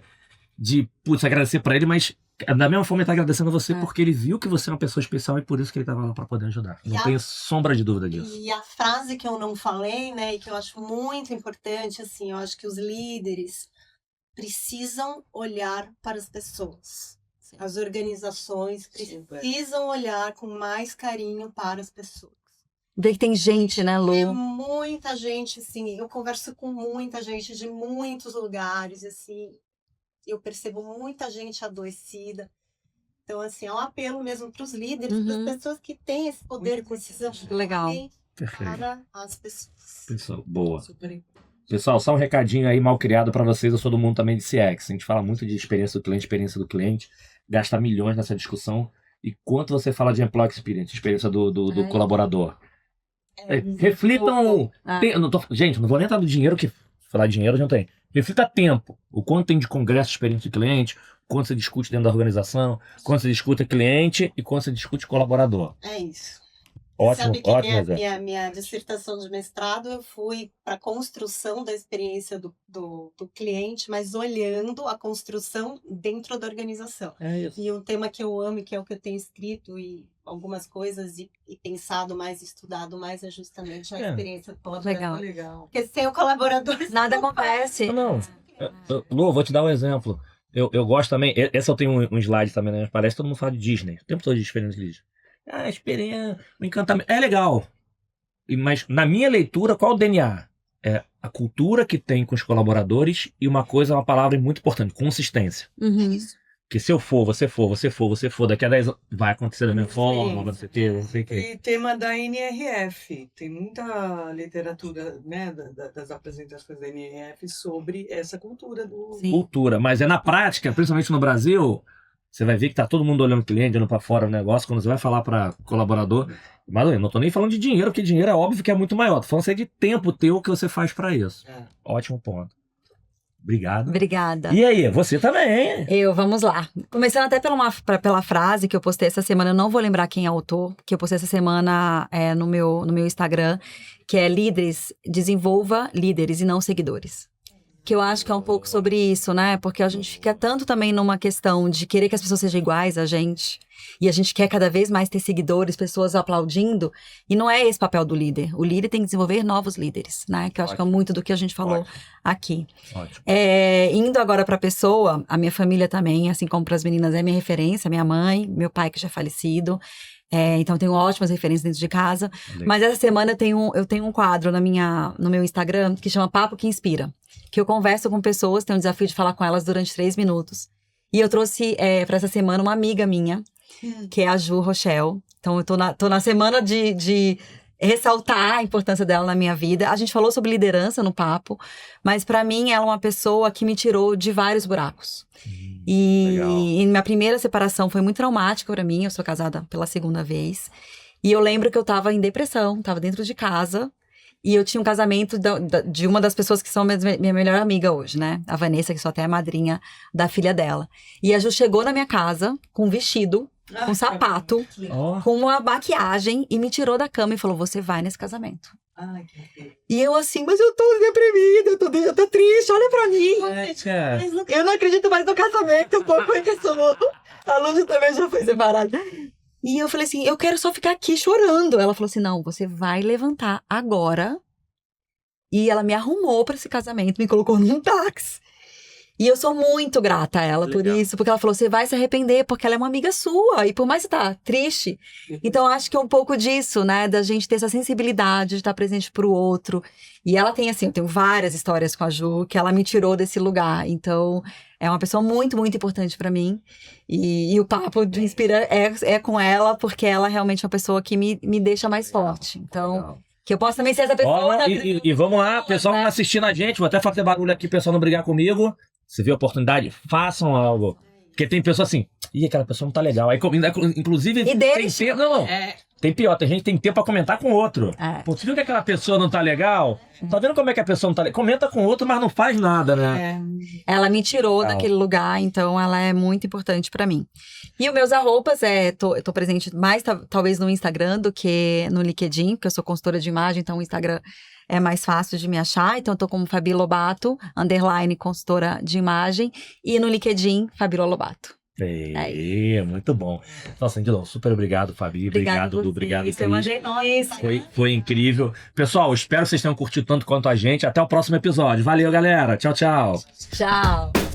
putz, agradecer para ele, mas da mesma forma ele tá agradecendo a você porque ele viu que você é uma pessoa especial e por isso que ele tava lá para poder ajudar. Não tenho sombra de dúvida disso. E a frase que eu não falei, né, e que eu acho muito importante, assim, eu acho que os líderes precisam olhar para as pessoas. As organizações precisam olhar com mais carinho para as pessoas. Vê que tem gente, né, Lu? Tem muita gente, assim, eu converso com muita gente de muitos lugares, assim, eu percebo muita gente adoecida. Então, assim, é um apelo mesmo para os líderes, para as pessoas que têm esse poder de decisão. Legal. Para as pessoas. Pessoal, boa. Super. Pessoal, só um recadinho aí mal criado para vocês. Eu sou do mundo também de CX. A gente fala muito de experiência do cliente, gasta milhões nessa discussão. e quanto você fala de employee experience, experiência do Ai. colaborador. Reflitam. Ah. Gente, não vou nem entrar no dinheiro, que falar de dinheiro já não tem. Reflita tempo. O quanto tem de congresso de experiência de cliente, o quanto você discute dentro da organização, o quanto você discute cliente e quanto você discute colaborador. É isso. Ótimo, Sabe que ótimo, Zé. minha dissertação de mestrado, eu fui para a construção da experiência do cliente, mas olhando a construção dentro da organização. É isso. E um tema que eu amo, e que é o que eu tenho escrito e algumas coisas e pensado mais, estudado mais, é justamente a experiência do colaborador. Legal. Porque sem o colaborador... Nada acontece. Não. Lu, vou te dar um exemplo. Eu gosto também. Esse eu tenho um slide também nas palestras, todo mundo fala de Disney. O tempo todo de experiência de Disney. A experiência, o encantamento. É legal. Mas na minha leitura, qual é o DNA? É a cultura que tem com os colaboradores e uma palavra muito importante, consistência. Uhum. Porque se eu for, você for, daqui a 10 anos vai acontecer da mesma forma, vai ser não sei o quê. E tema da NRF. Tem muita literatura, né, das apresentações da NRF sobre essa cultura do... Sim. Cultura, mas é na prática, principalmente no Brasil, você vai ver que tá todo mundo olhando o cliente, olhando pra fora o negócio, quando você vai falar pra colaborador. Mas eu não tô nem falando de dinheiro, porque dinheiro é óbvio que é muito maior. Tô falando de tempo teu que você faz pra isso. É. Ótimo ponto. Obrigado. Obrigada. E aí, você também, hein? Vamos lá. Começando até pela frase que eu postei essa semana, eu não vou lembrar quem é o autor, que eu postei essa semana no meu Instagram, que é líderes, desenvolva líderes e não seguidores. Que eu acho que é um pouco sobre isso, né? Porque a gente fica tanto também numa questão de querer que as pessoas sejam iguais a gente. E a gente quer cada vez mais ter seguidores, pessoas aplaudindo. E não é esse o papel do líder. O líder tem que desenvolver novos líderes, né? Que eu acho que é muito do que a gente falou aqui. Ótimo. Indo agora para a pessoa, a minha família também, assim como para as meninas, é minha referência. Minha mãe, meu pai que já é falecido. Então eu tenho ótimas referências dentro de casa. Legal. Mas essa semana eu tenho um quadro no meu Instagram que chama Papo que Inspira. Que eu converso com pessoas, tenho o desafio de falar com elas durante 3 minutos. E eu trouxe para essa semana uma amiga minha, que é a Ju Rochelle. Então eu tô na semana de ressaltar a importância dela na minha vida. A gente falou sobre liderança no papo, mas para mim ela é uma pessoa que me tirou de vários buracos. E minha primeira separação foi muito traumática para mim. Eu sou casada pela 2ª vez. E eu lembro que eu tava em depressão, tava dentro de casa. E eu tinha um casamento de uma das pessoas que são minha melhor amiga hoje, né? A Vanessa, que sou até a madrinha da filha dela. E a Ju chegou na minha casa com um vestido, com um sapato, com uma maquiagem e me tirou da cama e falou, você vai nesse casamento. Ai, que... E eu assim, mas eu tô deprimida, eu tô triste, olha pra mim. Eu não acredito mais no casamento, pouco é que eu sou. A Lúcia também já foi separada. E eu falei assim, eu quero só ficar aqui chorando. Ela falou assim, não, você vai levantar agora. E ela me arrumou pra esse casamento, me colocou num táxi. E eu sou muito grata a ela por isso, porque ela falou, você vai se arrepender, porque ela é uma amiga sua, e por mais que você tá triste. Então, eu acho que é um pouco disso, né, da gente ter essa sensibilidade de estar presente pro outro. E ela tem, assim, eu tenho várias histórias com a Ju, que ela me tirou desse lugar. Então, é uma pessoa muito, muito importante pra mim. E o papo de Inspira é com ela, porque ela realmente é uma pessoa que me deixa mais forte. Então... Que eu possa também ser essa pessoa. E vamos lá, pessoal que tá assistindo a gente, vou até fazer barulho aqui, pessoal não brigar comigo. Você viu a oportunidade? Façam algo. Porque tem pessoa assim, aquela pessoa não tá legal. Aí, inclusive, e tem tempo. Não. Tem pior, tem gente que tem tempo pra comentar com o outro. Pô, você viu que aquela pessoa não tá legal? Tá vendo como é que a pessoa não tá legal? Comenta com o outro, mas não faz nada, né? Ela me tirou daquele lugar, então ela é muito importante pra mim. E os meus arrobas, eu tô presente mais talvez no Instagram do que no LinkedIn, porque eu sou consultora de imagem, então o Instagram é mais fácil de me achar. Então eu tô como Fabi Lobato, _ consultora de imagem, e no LinkedIn, Fabíola Lobato. Muito bom. Nossa, de novo, super obrigado, Fabi. Obrigado, Dudu. Obrigado, Foi incrível. Pessoal, espero que vocês tenham curtido tanto quanto a gente. Até o próximo episódio. Valeu, galera. Tchau, tchau. Tchau.